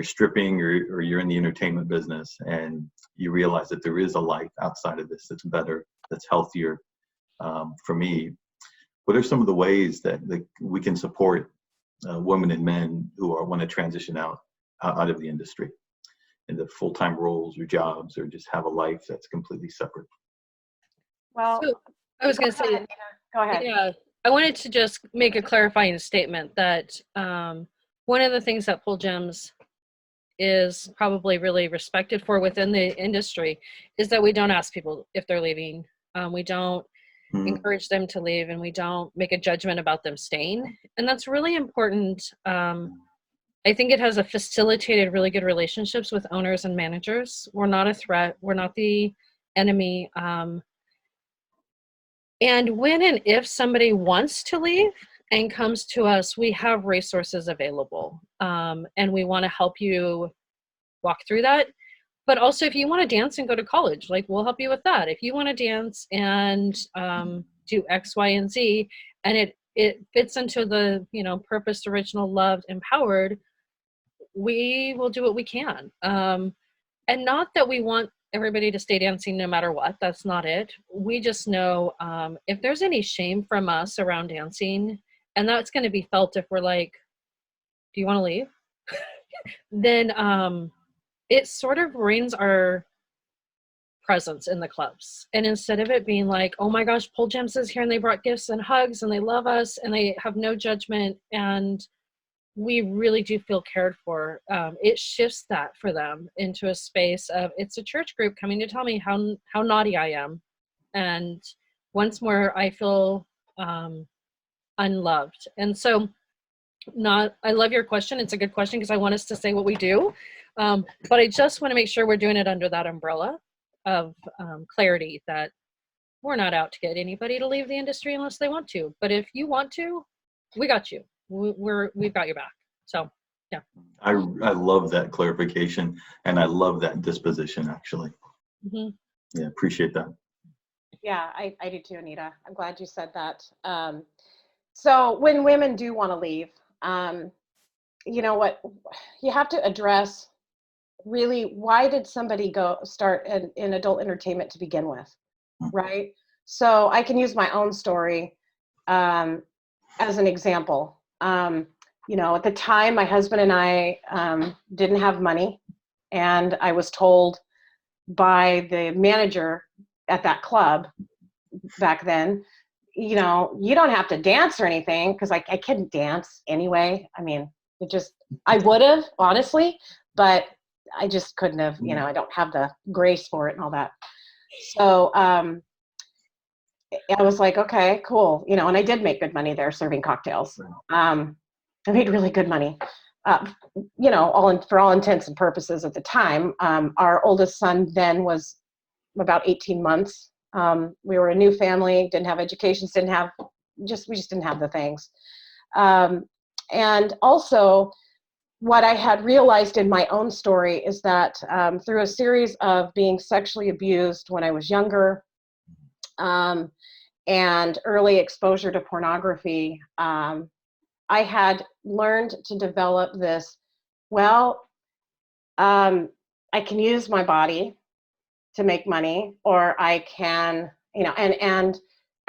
stripping or you're in the entertainment business and you realize that there is a life outside of this that's better, that's healthier for me. What are some of the ways that we can support women and men who want to transition out of the industry into full-time roles or jobs, or just have a life that's completely separate? Well, So I was going to say, go ahead. yeah, I wanted to just make a clarifying statement that one of the things that Pole Gems is probably really respected for within the industry is that we don't ask people if they're leaving. We don't encourage them to leave, and we don't make a judgment about them staying. And that's really important. I think it has facilitated really good relationships with owners and managers. We're not a threat. We're not the enemy. And when and if somebody wants to leave and comes to us, we have resources available. And we want to help you walk through that. But also, if you want to dance and go to college, like, we'll help you with that. If you want to dance and do X, Y, and Z, and it fits into the, purpose, original, loved, empowered, we will do what we can. And not that we want everybody to stay dancing no matter what. That's not it. We just know if there's any shame from us around dancing, and that's going to be felt if we're like, do you want to leave? Then it sort of ruins our presence in the clubs. And instead of it being like, oh my gosh, Pole Gems is here and they brought gifts and hugs and they love us and they have no judgment and we really do feel cared for, it shifts that for them into a space of, it's a church group coming to tell me how naughty I am. And once more, I feel unloved. And so I love your question. It's a good question because I want us to say what we do. But I just want to make sure we're doing it under that umbrella of clarity, that we're not out to get anybody to leave the industry unless they want to. But if you want to, we got you. We've got your back. So, yeah. I love that clarification, and I love that disposition, actually. Yeah, appreciate that. Yeah, I do too, Anita. I'm glad you said that. So when women do want to leave, you know what, you have to address really, why did somebody start in adult entertainment to begin with, right? So I can use my own story as an example. At the time, my husband and I didn't have money, and I was told by the manager at that club back then, you don't have to dance or anything, because I couldn't dance anyway. I mean, I would have, honestly, but I just couldn't have, I don't have the grace for it and all that. So I was like, okay, cool. And I did make good money there serving cocktails. I made really good money, for all intents and purposes at the time. Our oldest son then was about 18 months. We were a new family, didn't have educations, we just didn't have the things. And also, what I had realized in my own story is that through a series of being sexually abused when I was younger, and early exposure to pornography, I had learned to develop this, I can use my body to make money, or I can, and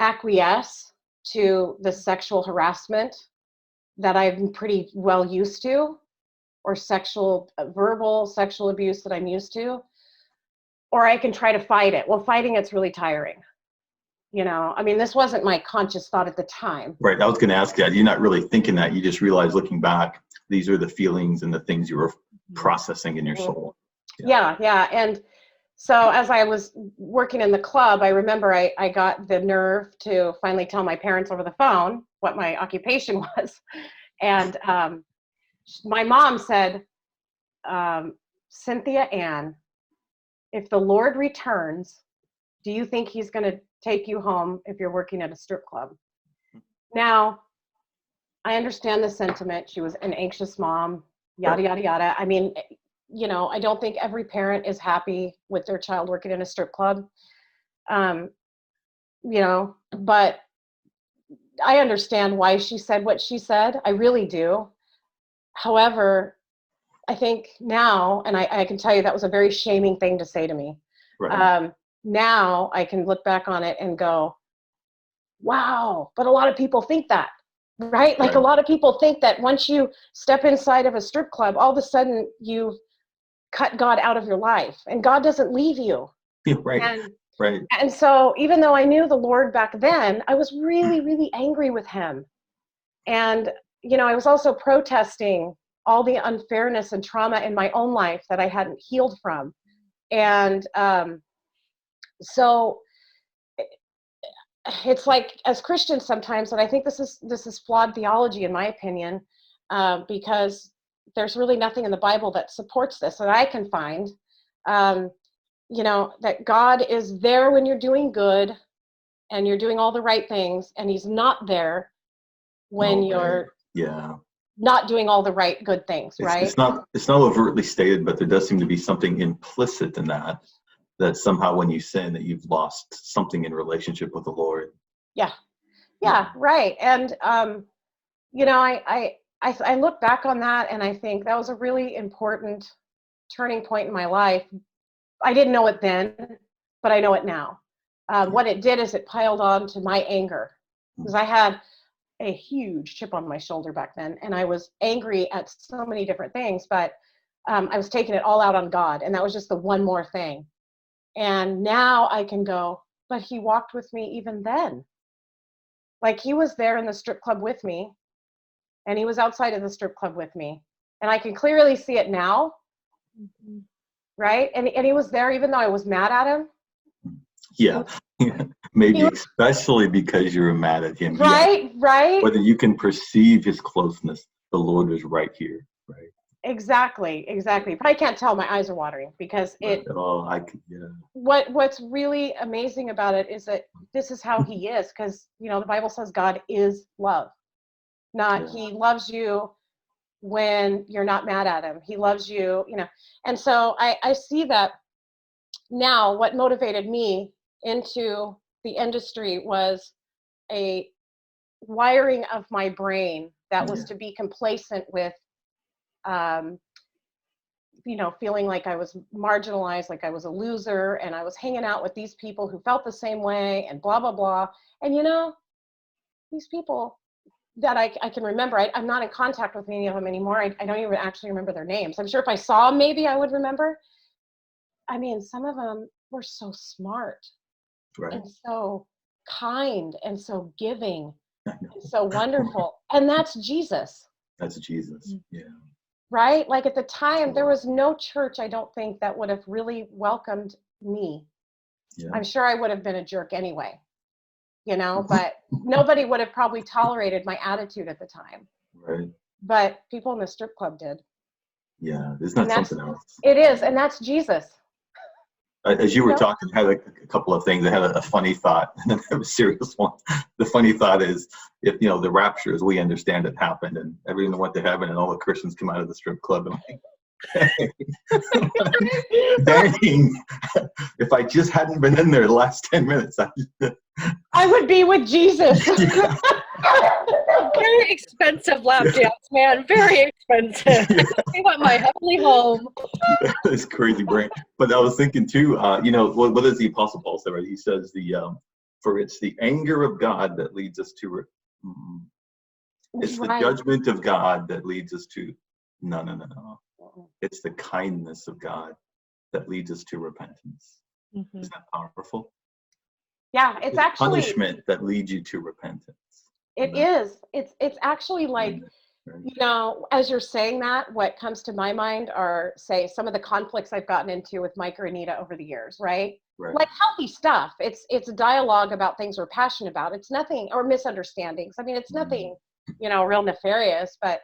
acquiesce to the sexual harassment that I'm pretty well used to, or verbal sexual abuse that I'm used to, or I can try to fight it. Well, fighting it's really tiring. I mean, this wasn't my conscious thought at the time. Right. I was going to ask that. You're not really thinking that. You just realize looking back, these are the feelings and the things you were processing in your soul. Yeah. And so as I was working in the club, I remember I got the nerve to finally tell my parents over the phone what my occupation was. And my mom said, Cynthia Ann, if the Lord returns, do you think he's going to take you home if you're working at a strip club? Now, I understand the sentiment. She was an anxious mom, yada, yada, yada. I mean, I don't think every parent is happy with their child working in a strip club. But I understand why she said what she said. I really do. However, I think now, and I can tell you that was a very shaming thing to say to me. Right. Now I can look back on it and go, wow, but a lot of people think that, right? Like a lot of people think that once you step inside of a strip club, all of a sudden you've cut God out of your life, and God doesn't leave you. Yeah, right. And so even though I knew the Lord back then, I was really, really angry with him. And, I was also protesting all the unfairness and trauma in my own life that I hadn't healed from. And so it's like, as Christians sometimes, and I think this is flawed theology in my opinion, because there's really nothing in the Bible that supports this that I can find, that God is there when you're doing good and you're doing all the right things, and he's not there when you're not doing all the right good things, right? It's not overtly stated, but there does seem to be something implicit in that somehow when you sin that you've lost something in relationship with the Lord. Yeah, right. And I look back on that and I think that was a really important turning point in my life. I didn't know it then, but I know it now. What it did is it piled on to my anger, because I had a huge chip on my shoulder back then, and I was angry at so many different things, but I was taking it all out on God, and that was just the one more thing. And now I can go, but he walked with me even then. Like, he was there in the strip club with me, and he was outside of the strip club with me, and I can clearly see it now. Right? And he was there even though I was mad at him. Yeah. Maybe especially because you were mad at him. Right. Whether you can perceive his closeness, the Lord is right here. Right. Exactly. But I can't tell, my eyes are watering because what's really amazing about it is that this is how he is, because the Bible says God is love. He loves you when you're not mad at him. He loves you, And so I see that now. What motivated me into the industry was a wiring of my brain that was to be complacent with, feeling like I was marginalized, like I was a loser, and I was hanging out with these people who felt the same way and blah, blah, blah. And these people that I can remember, I'm not in contact with any of them anymore. I don't even actually remember their names. I'm sure if I saw them, maybe I would remember. I mean, some of them were so smart, and so kind, and so giving, and so wonderful. And that's Jesus. That's Jesus. Yeah. Right? Like, at the time, there was no church, I don't think, that would have really welcomed me. Yeah. I'm sure I would have been a jerk anyway. But nobody would have probably tolerated my attitude at the time. Right. But people in the strip club did. Yeah, isn't that something else? It is, and that's Jesus. As you were talking, I had a couple of things. I had a funny thought, and then I have a serious one. The funny thought is, if the rapture, as we understand it, happened, and everyone went to heaven, and all the Christians come out of the strip club, and dang, if I just hadn't been in there the last 10 minutes, I would be with Jesus. Yeah. Very expensive lap dance, man. Very expensive. I want my heavenly home. That's crazy brain. But I was thinking too, what does the Apostle Paul say? Right? He says For it's the anger of God that leads us to, it's the judgment of God that leads us to, no. It's the kindness of God that leads us to repentance. Mm-hmm. Isn't that powerful? Yeah, it's actually punishment that leads you to repentance. It is. It's actually like, you know, as you're saying that, what comes to my mind are, say, some of the conflicts I've gotten into with Mike or Anita over the years, right? Like healthy stuff. It's a dialogue about things we're passionate about. It's nothing, or misunderstandings. I mean, it's nothing, you know, real nefarious, but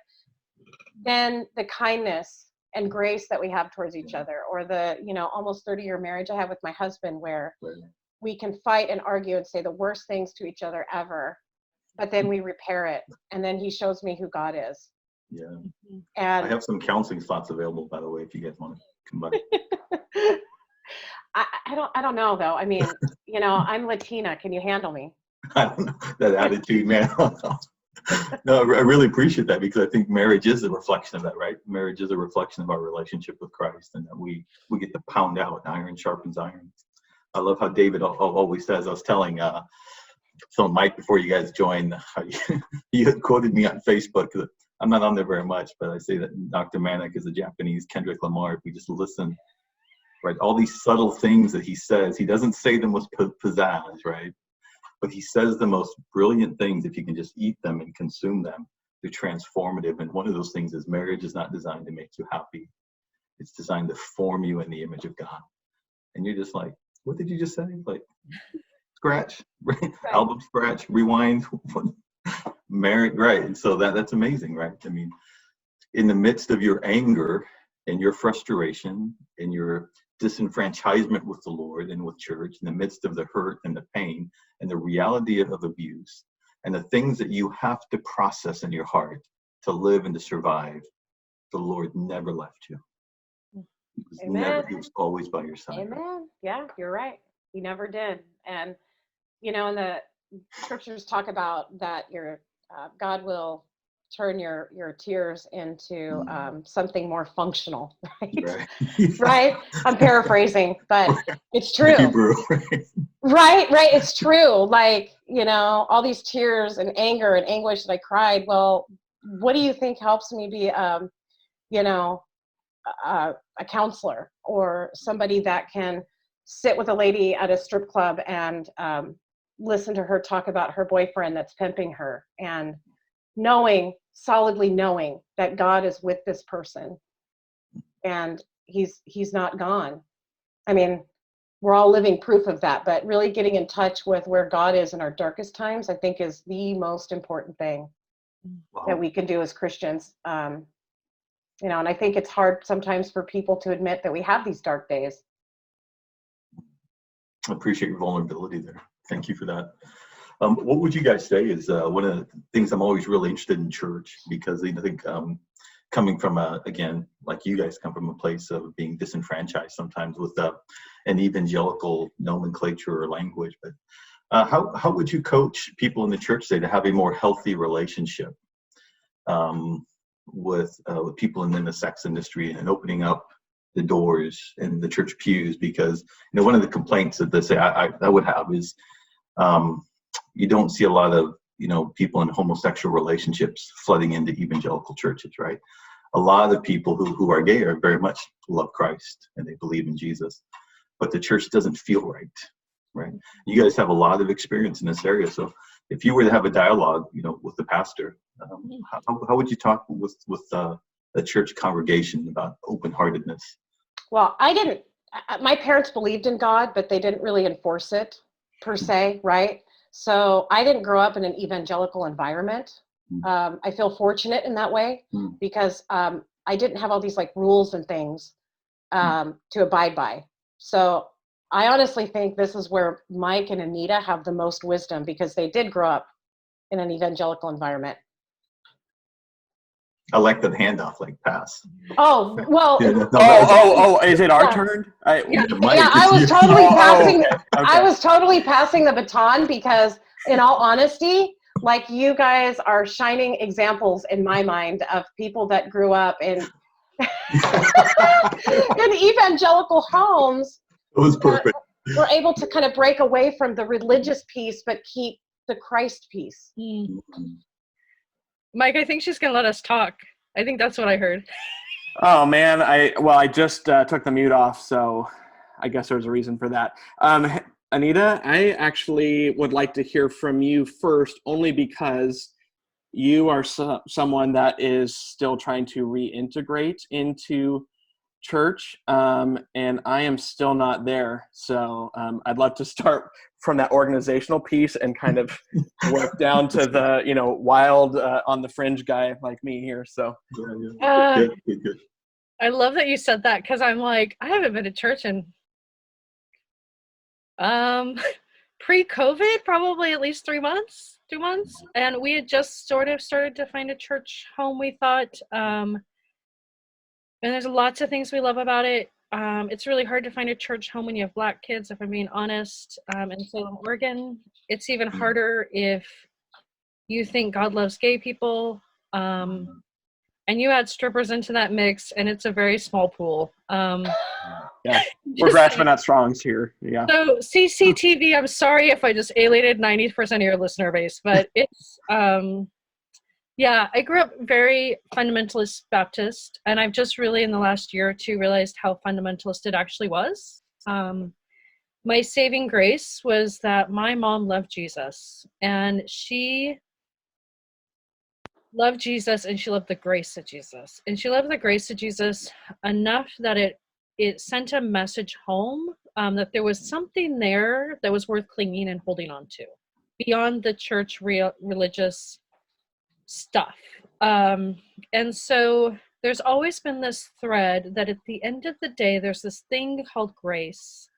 then the kindness and grace that we have towards each other, or the, you know, almost 30-year marriage I have with my husband, where we can fight and argue and say the worst things to each other ever, but then we repair it, and then he shows me who God is. Yeah. And I have some counseling slots available, by the way, if you guys want to come by. I don't know though. I mean, you know, I'm Latina. Can you handle me? I don't know, that attitude, man. No, I really appreciate that, because I think marriage is a reflection of that, right? Marriage is a reflection of our relationship with Christ, and that we get to pound out. Iron sharpens iron. I love how David always says, I was telling Mike before you guys joined, he had quoted me on Facebook. I'm not on there very much, but I say that Dr. Manick is a Japanese Kendrick Lamar. If we just listen, right, all these subtle things that he says, he doesn't say them with pizzazz, right? But he says the most brilliant things. If you can just eat them and consume them, they're transformative. And one of those things is marriage is not designed to make you happy. It's designed to form you in the image of God. And you're just like, what did you just say? Like, scratch, right? Album scratch, rewind, marriage, right? And so that's amazing, right? I mean, in the midst of your anger and your frustration and your disenfranchisement with the Lord and with church, in the midst of the hurt and the pain and the reality of abuse and the things that you have to process in your heart to live and to survive, the Lord never left you. He was always by your side. Amen. Yeah, you're right. He never did. And, you know, and the scriptures talk about that God will turn your tears into something more functional, right? Right? I'm paraphrasing, but it's true. Hebrew. Right. It's true. Like, you know, all these tears and anger and anguish that I cried. Well, what do you think helps me be, you know, a counselor, or somebody that can sit with a lady at a strip club and listen to her talk about her boyfriend that's pimping her, and solidly knowing that God is with this person and he's not gone. I mean, we're all living proof of that, but really getting in touch with where God is in our darkest times, I think, is the most important thing that we can do as Christians. You know, and I think it's hard sometimes for people to admit that we have these dark days. I appreciate your vulnerability there. Thank you for that. What would you guys say is one of the things I'm always really interested in church, because I think coming from again, like you guys come from a place of being disenfranchised sometimes with an evangelical nomenclature or language, but how would you coach people in the church, say, to have a more healthy relationship with people in the sex industry, and opening up the doors in the church pews? Because, you know, one of the complaints that they say I would have is you don't see a lot of, you know, people in homosexual relationships flooding into evangelical churches, right? A lot of people who are gay are very much love Christ and they believe in Jesus, but the church doesn't feel right? You guys have a lot of experience in this area, so if you were to have a dialogue, you know, with the pastor, how would you talk with a church congregation about open-heartedness? Well, my parents believed in God, but they didn't really enforce it per se, right? So I didn't grow up in an evangelical environment. I feel fortunate in that way, because I didn't have all these like rules and things to abide by. So I honestly think this is where Mike and Anita have the most wisdom, because they did grow up in an evangelical environment. I like the handoff, like pass. Oh, well. Is it our turn? I was totally passing. Okay. I was totally passing the baton, because in all honesty, like, you guys are shining examples in my mind of people that grew up in in evangelical homes. It was perfect. we're able to kind of break away from the religious piece, but keep the Christ piece. Mike, I think she's gonna let us talk. I think that's what I heard. Oh man, I just took the mute off, so I guess there's a reason for that. Anita, I actually would like to hear from you first, only because you are someone that is still trying to reintegrate into church, and I am still not there. So I'd love to start from that organizational piece and kind of work down to the wild on the fringe guy like me here. So Good. I love that you said that, because I'm like, I haven't been to church in pre-COVID, probably at least 2 months, and we had just sort of started to find a church home, we thought, and there's lots of things we love about it. It's really hard to find a church home when you have Black kids, if I'm being honest, in Salem, Oregon. It's even harder if you think God loves gay people, and you add strippers into that mix, and it's a very small pool. Yeah, we're grasping at strongs here. Yeah. So CCTV, I'm sorry if I just alienated 90% of your listener base, but it's, yeah, I grew up very fundamentalist Baptist, and I've just really in the last year or two realized how fundamentalist it actually was. My saving grace was that my mom loved Jesus, and she loved Jesus, and she loved the grace of Jesus, and she loved the grace of Jesus enough that it sent a message home, that there was something there that was worth clinging and holding on to beyond the church religious stuff. And so there's always been this thread that at the end of the day, there's this thing called grace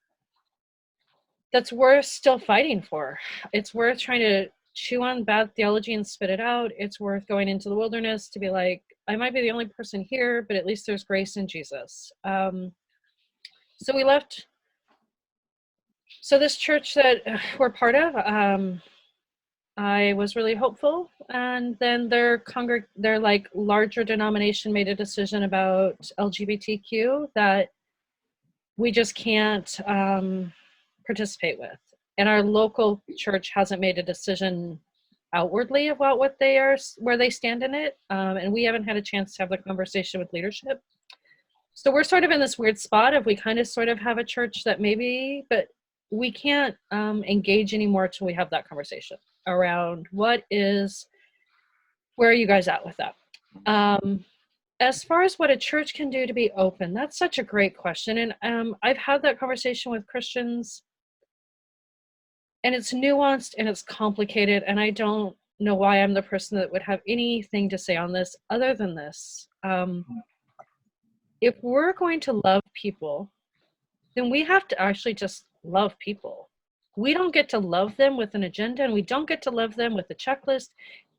that's worth still fighting for. It's worth trying to chew on bad theology and spit it out. It's worth going into the wilderness to be like, I might be the only person here, but at least there's grace in Jesus. So we left. So this church that we're part of, I was really hopeful, and then their like larger denomination made a decision about LGBTQ that we just can't participate with. And our local church hasn't made a decision outwardly about what they are, where they stand in it, and we haven't had a chance to have the conversation with leadership. So we're sort of in this weird spot of we kind of sort of have a church that maybe, but we can't engage anymore till we have that conversation around where are you guys at with that? As far as what a church can do to be open, that's such a great question. And I've had that conversation with Christians, and it's nuanced and it's complicated, and I don't know why I'm the person that would have anything to say on this other than this. If we're going to love people, then we have to actually just love people. We don't get to love them with an agenda, and we don't get to love them with a checklist.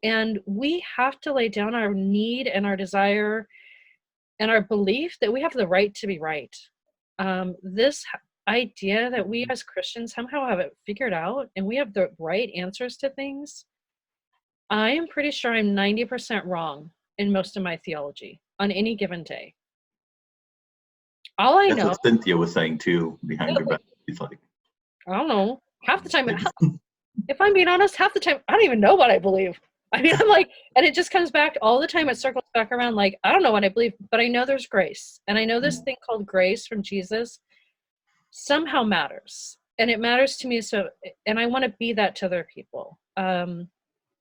And we have to lay down our need and our desire and our belief that we have the right to be right. This idea that we as Christians somehow have it figured out and we have the right answers to things, I am pretty sure I'm 90% wrong in most of my theology on any given day. All I know. That's what Cynthia was saying too behind her back. She's like, I don't know. Half the time, if I'm being honest, half the time, I don't even know what I believe. I mean, I'm like, and it just comes back all the time. It circles back around like, I don't know what I believe, but I know there's grace. And I know this thing called grace from Jesus somehow matters. And it matters to me. So, and I want to be that to other people.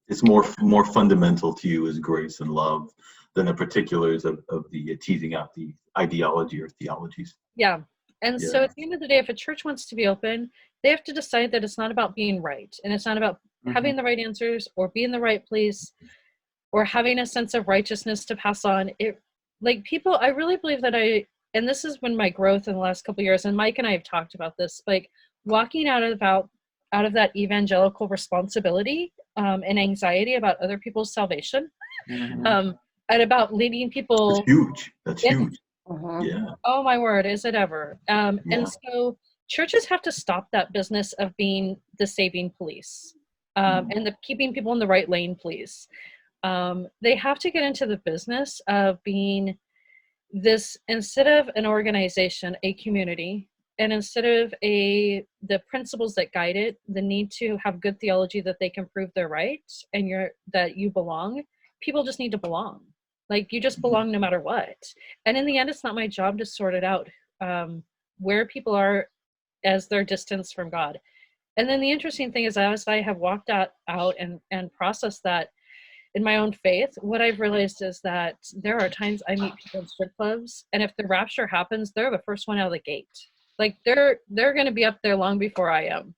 It's more fundamental to you as grace and love than the particulars of the teasing out the ideology or theologies. Yeah. And so at the end of the day, if a church wants to be open, they have to decide that it's not about being right. And it's not about having the right answers or being the right place or having a sense of righteousness to pass on. It, like people, I really believe that and this has been my growth in the last couple of years, and Mike and I have talked about this, like walking out of that evangelical responsibility and anxiety about other people's salvation, and about leading people. That's huge. That's huge. Yeah. Oh my word, is it ever? And so churches have to stop that business of being the saving police and the keeping people in the right lane, please. They have to get into the business of being this, instead of an organization, a community. And instead of the principles that guide it, the need to have good theology that they can prove they're right and that you belong, people just need to belong. Like, you just belong no matter what. And in the end, it's not my job to sort it out, where people are as their distance from God. And then the interesting thing is, as I have walked out and processed that in my own faith, what I've realized is that there are times I meet people in strip clubs, and if the rapture happens, they're the first one out of the gate. Like, they're going to be up there long before I am.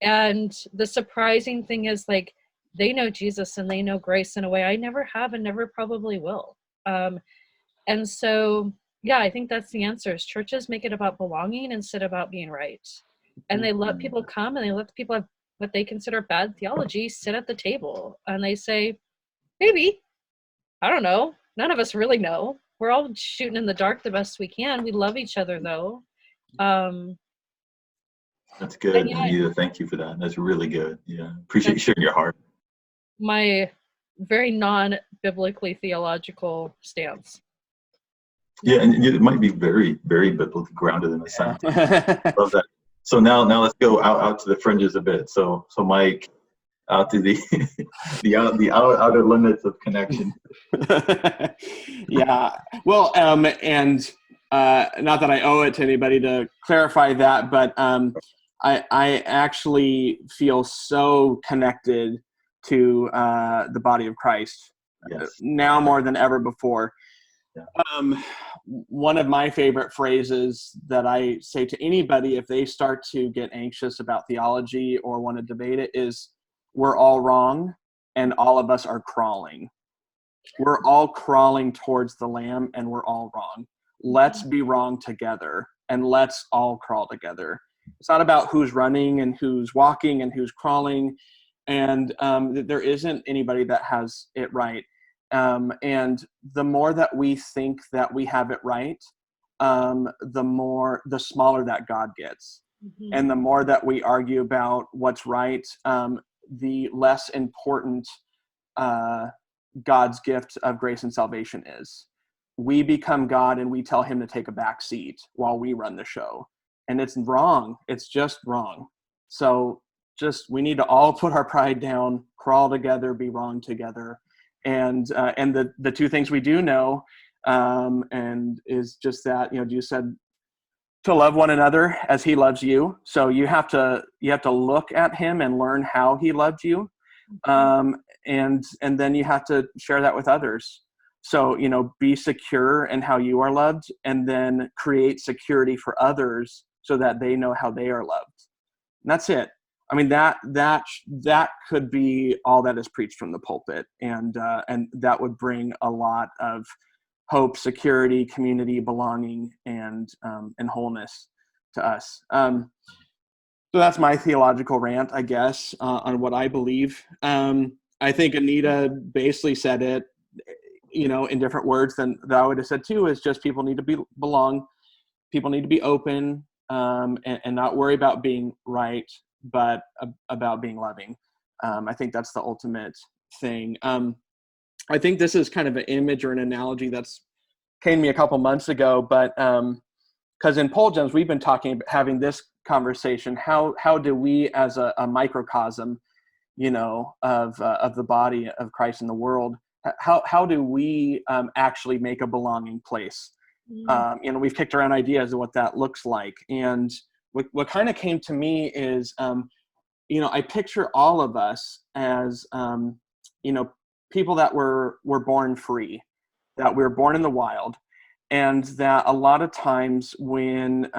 And the surprising thing is, like, they know Jesus and they know grace in a way I never have and never probably will. And so, yeah, I think that's the answer. Is churches make it about belonging instead of about being right. And they let people come, and they let the people have what they consider bad theology sit at the table. And they say, maybe, I don't know. None of us really know. We're all shooting in the dark the best we can. We love each other, though. That's good, Anita. Thank you for that. That's really good. Yeah, appreciate you sharing your heart. My very non-biblically theological stance. Yeah, and it might be very, very biblically grounded in the science. Love that. So now let's go out to the fringes a bit. So Mike, out to the outer limits of connection. Yeah. Well, and not that I owe it to anybody to clarify that, but I actually feel so connected to the body of Christ. Yes. Now more than ever before. Yeah. One of my favorite phrases that I say to anybody if they start to get anxious about theology or want to debate it is, we're all wrong and all of us are crawling. We're all crawling towards the Lamb and we're all wrong. Let's be wrong together and let's all crawl together. It's not about who's running and who's walking and who's crawling. And there isn't anybody that has it right. And the more that we think that we have it right, the smaller that God gets. Mm-hmm. And the more that we argue about what's right, the less important God's gift of grace and salvation is. We become God and we tell him to take a back seat while we run the show. And it's wrong. It's just wrong. So we need to all put our pride down, crawl together, be wrong together. And the two things we do know, and is just that, Jesus said to love one another as he loves you. So you have to look at him and learn how he loved you. And then you have to share that with others. So, be secure in how you are loved, and then create security for others so that they know how they are loved. And that's it. I mean, that could be all that is preached from the pulpit, and that would bring a lot of hope, security, community, belonging, and wholeness to us. So that's my theological rant, I guess, on what I believe. I think Anita basically said it, in different words than that I would have said too. Is just people need to belong, people need to be open, and not worry about being right, but about being loving. I think that's the ultimate thing. I think this is kind of an image or an analogy that's came to me a couple months ago, but because in Pole Gems, we've been having this conversation. How do we, as a microcosm, of the body of Christ in the world, how do we actually make a belonging place? We've kicked around ideas of what that looks like, and what kind of came to me is, I picture all of us as, people that were born free, that we were born in the wild, and that a lot of times when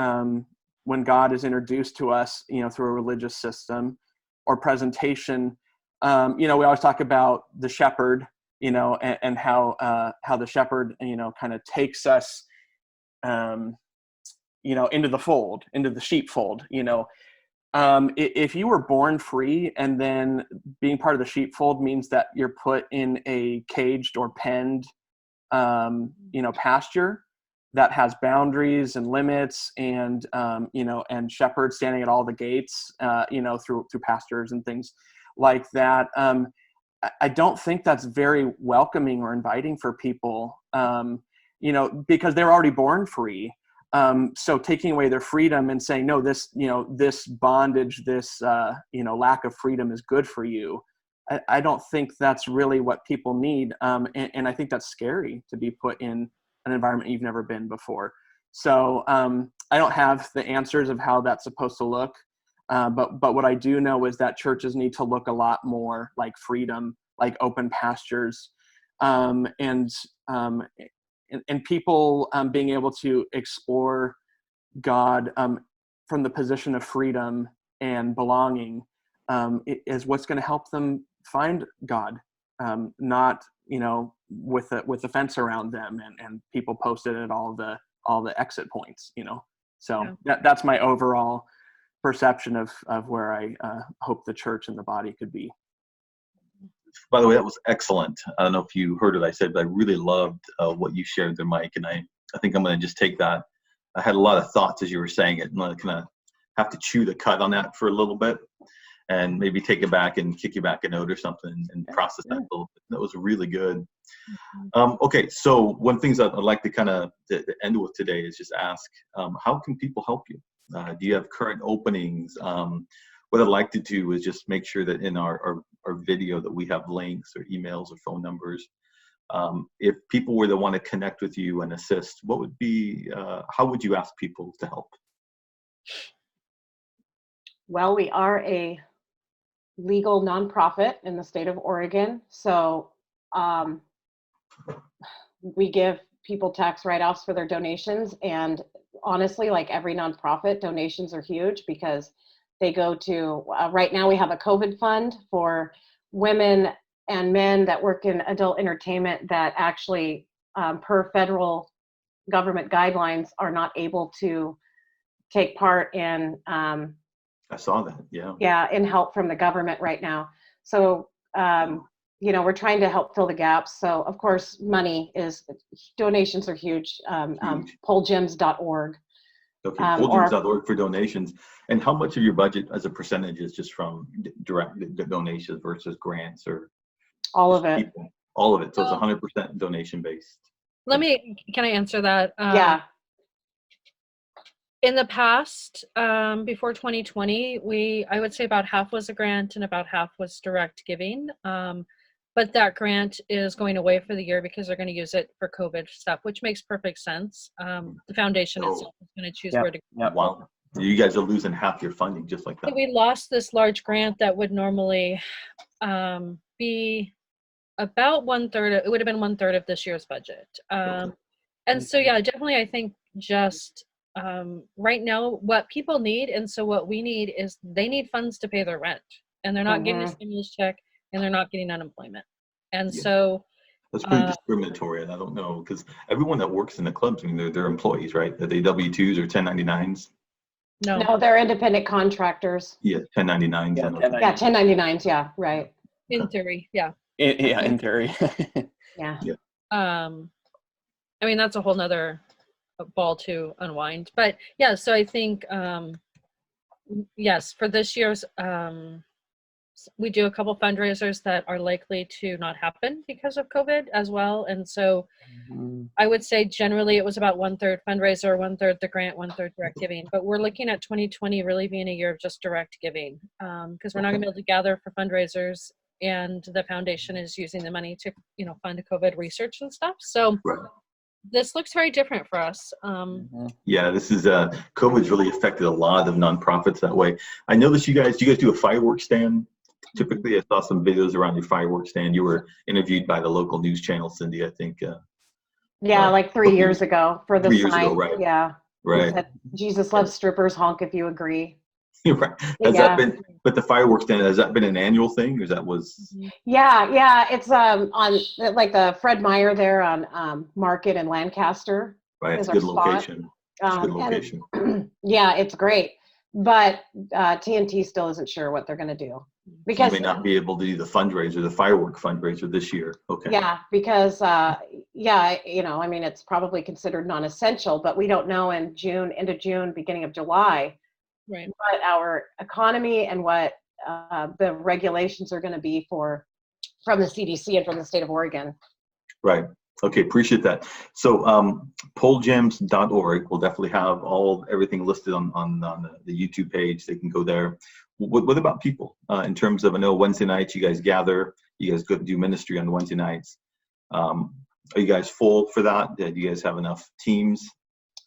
God is introduced to us, through a religious system or presentation, we always talk about the shepherd, and how the shepherd, kind of takes us, into the fold, into the sheepfold. If you were born free and then being part of the sheepfold means that you're put in a caged or penned, pasture that has boundaries and limits, and and shepherds standing at all the gates, through pastures and things like that. I don't think that's very welcoming or inviting for people, because they're already born free. So taking away their freedom and saying, no, this, this bondage, this, lack of freedom is good for you. I don't think that's really what people need. And I think that's scary to be put in an environment you've never been before. So I don't have the answers of how that's supposed to look. But what I do know is that churches need to look a lot more like freedom, like open pastures, and people being able to explore God from the position of freedom and belonging is what's going to help them find God, not with a fence around them and people posted at all the exit points. So that's my overall perception of where I hope the church and the body could be. By the way, that was excellent. I don't know if you heard it. I said, but I really loved what you shared there, Mike. And I think I'm going to just take that. I had a lot of thoughts as you were saying it. I'm going to kind of have to chew the cud on that for a little bit and maybe take it back and kick you back a note or something and process that a little bit. That was really good. Okay, so one thing that I'd like to kind of to end with today is just ask, how can people help you? Do you have current openings? What I'd like to do is just make sure that in our video that we have links or emails or phone numbers. If people were to want to connect with you and assist, what would be, how would you ask people to help? Well, we are a legal nonprofit in the state of Oregon. So we give people tax write-offs for their donations. And honestly, like every nonprofit, donations are huge because they go to, right now we have a COVID fund for women and men that work in adult entertainment that actually, per federal government guidelines, are not able to take part in I saw that, yeah. Yeah, in help from the government right now. So, we're trying to help fill the gaps. So, of course, donations are huge. Pollgems.org. Okay, pollgems.org for donations. And how much of your budget as a percentage is just from direct donations versus grants or? All of it. People? All of it. So it's 100% donation based. Can I answer that? Yeah. In the past, before 2020, I would say about half was a grant and about half was direct giving. But that grant is going away for the year because they're going to use it for COVID stuff, which makes perfect sense. The foundation itself is going to choose where to go. Wow. You guys are losing half your funding just like that. We lost this large grant that would normally be about 1/3. It would have been 1/3 of this year's budget. And so, yeah, definitely, I think just right now what people need, and so what we need is they need funds to pay their rent, and they're not getting a stimulus check, and they're not getting unemployment. And so that's pretty discriminatory, and I don't know, because everyone that works in the clubs, I mean, they're employees, right? Are they W-2s or 1099s? No, they're independent contractors. Yeah, 1099s. Yeah, 1099s. Yeah, right. In theory, yeah. In theory. Yeah. I mean, that's a whole nother ball to unwind. But yeah, so I think, yes, for this year's, we do a couple fundraisers that are likely to not happen because of COVID as well. And so I would say generally it was about 1/3 fundraiser, 1/3 the grant, 1/3 direct giving. But we're looking at 2020 really being a year of just direct giving because we're not going to be able to gather for fundraisers, and the foundation is using the money to, fund COVID research and stuff. So this looks very different for us. Yeah, this is COVID's really affected a lot of nonprofits that way. I noticed you guys do a fireworks stand. Typically, I saw some videos around your fireworks stand. You were interviewed by the local news channel, Cynthia, I think. Yeah, like 3 years ago for the 3 years sign. ago, right? Yeah. Right. Jesus loves strippers. Honk if you agree. Right. Has that been? But the fireworks stand, has that been an annual thing, or that was? Yeah. It's on like the Fred Meyer there on Market and Lancaster. Right. It's a good location. It's a good location. Yeah, it's great. But TNT still isn't sure what they're going to do because you may not be able to do the firework fundraiser this year. Okay. Yeah, because I mean, it's probably considered non-essential, but we don't know in June, end of June, beginning of July, right, what our economy and what the regulations are going to be from the CDC and from the state of Oregon. Right. Okay, appreciate that. So polegems.org will definitely have everything listed on the YouTube page. They can go there. What about people in terms of, I know Wednesday nights you guys gather, you guys go do ministry on Wednesday nights. Are you guys full for that? Do you guys have enough teams?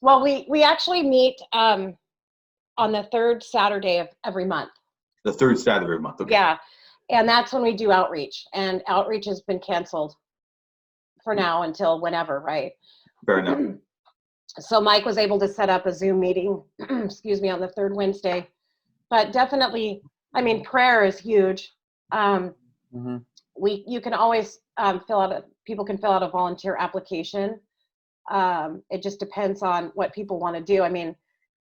Well, we actually meet on the third Saturday of every month. The third Saturday of every month. Okay. Yeah, and that's when we do outreach, and outreach has been canceled for now until whenever, right? Fair enough. So Mike was able to set up a Zoom meeting, excuse me, on the third Wednesday. But definitely, I mean, prayer is huge. You can always people can fill out a volunteer application. It just depends on what people want to do. I mean,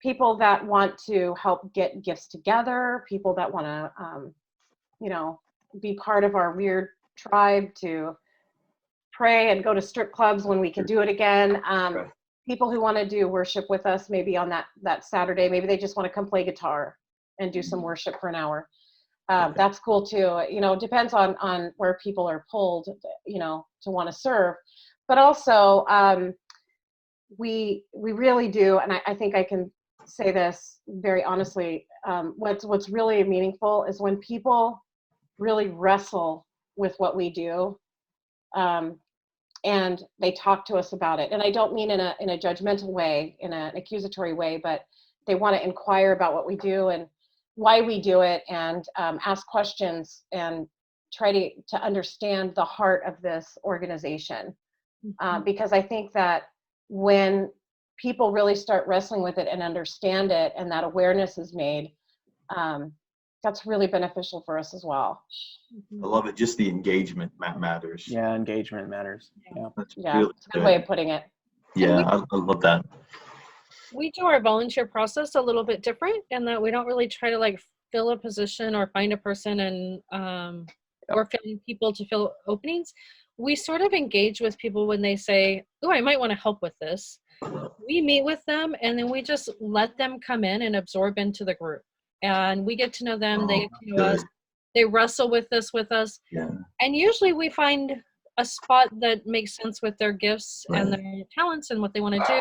people that want to help get gifts together, people that want to, be part of our weird tribe, to pray and go to strip clubs when we can do it again. Right. People who want to do worship with us, maybe on that Saturday, maybe they just want to come play guitar and do some worship for an hour. That's cool too. It depends on where people are pulled, to want to serve. But also, we really do, and I think I can say this very honestly, what's really meaningful is when people really wrestle with what we do, and they talk to us about it. And I don't mean in a judgmental way, in an accusatory way, but they want to inquire about what we do and why we do it, and ask questions and try to understand the heart of this organization. Because I think that when people really start wrestling with it and understand it, and that awareness is made, that's really beneficial for us as well. I love it. Just the engagement matters. Yeah, engagement matters. Yeah, That's Yeah, really it's a good way of putting it. Yeah, I love that. We do our volunteer process a little bit different in that we don't really try to like fill a position or find a person and or find people to fill openings. We sort of engage with people when they say, "Oh, I might want to help with this." We meet with them, and then we just let them come in and absorb into the group, and we get to know them. They get to know us. They wrestle with this with us, and usually we find a spot that makes sense with their gifts and their talents and what they want to do,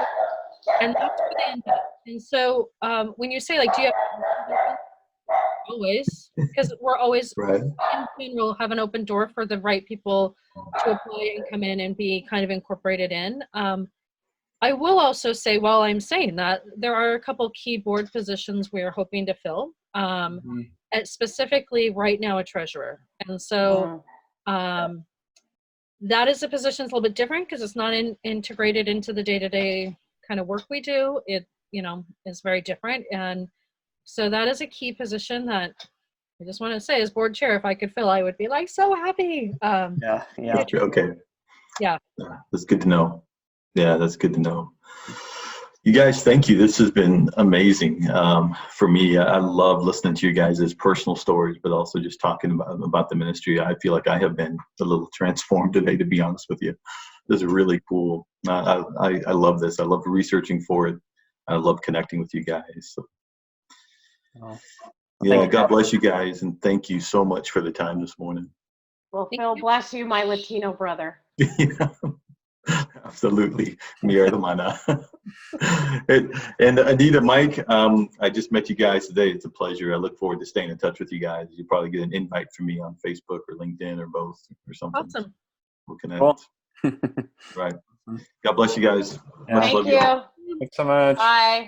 and that's where they end up. And so when you say, like, do you have always, because we're always in general have an open door for the right people to apply and come in and be kind of incorporated in. I will also say, while I'm saying that, there are a couple key board positions we are hoping to fill, and specifically right now a treasurer. And so that is a position that's a little bit different because it's not integrated into the day-to-day kind of work we do. It, is very different. And so that is a key position that I just want to say, as board chair, if I could fill, I would be like so happy. Okay. Yeah. That's good to know. Yeah, that's good to know. You guys, thank you. This has been amazing for me. I love listening to you guys' personal stories, but also just talking about the ministry. I feel like I have been a little transformed today, to be honest with you. This is really cool. I love this. I love researching for it. I love connecting with you guys. So, God bless you guys, and thank you so much for the time this morning. Well, Phil, bless you, my Latino brother. Yeah. Absolutely, mi hermana. And Anita, Mike, I just met you guys today. It's a pleasure. I look forward to staying in touch with you guys. You'll probably get an invite from me on Facebook or LinkedIn or both or something. Awesome. We'll connect. Right. God bless you guys. Thank you. Thanks so much. Bye.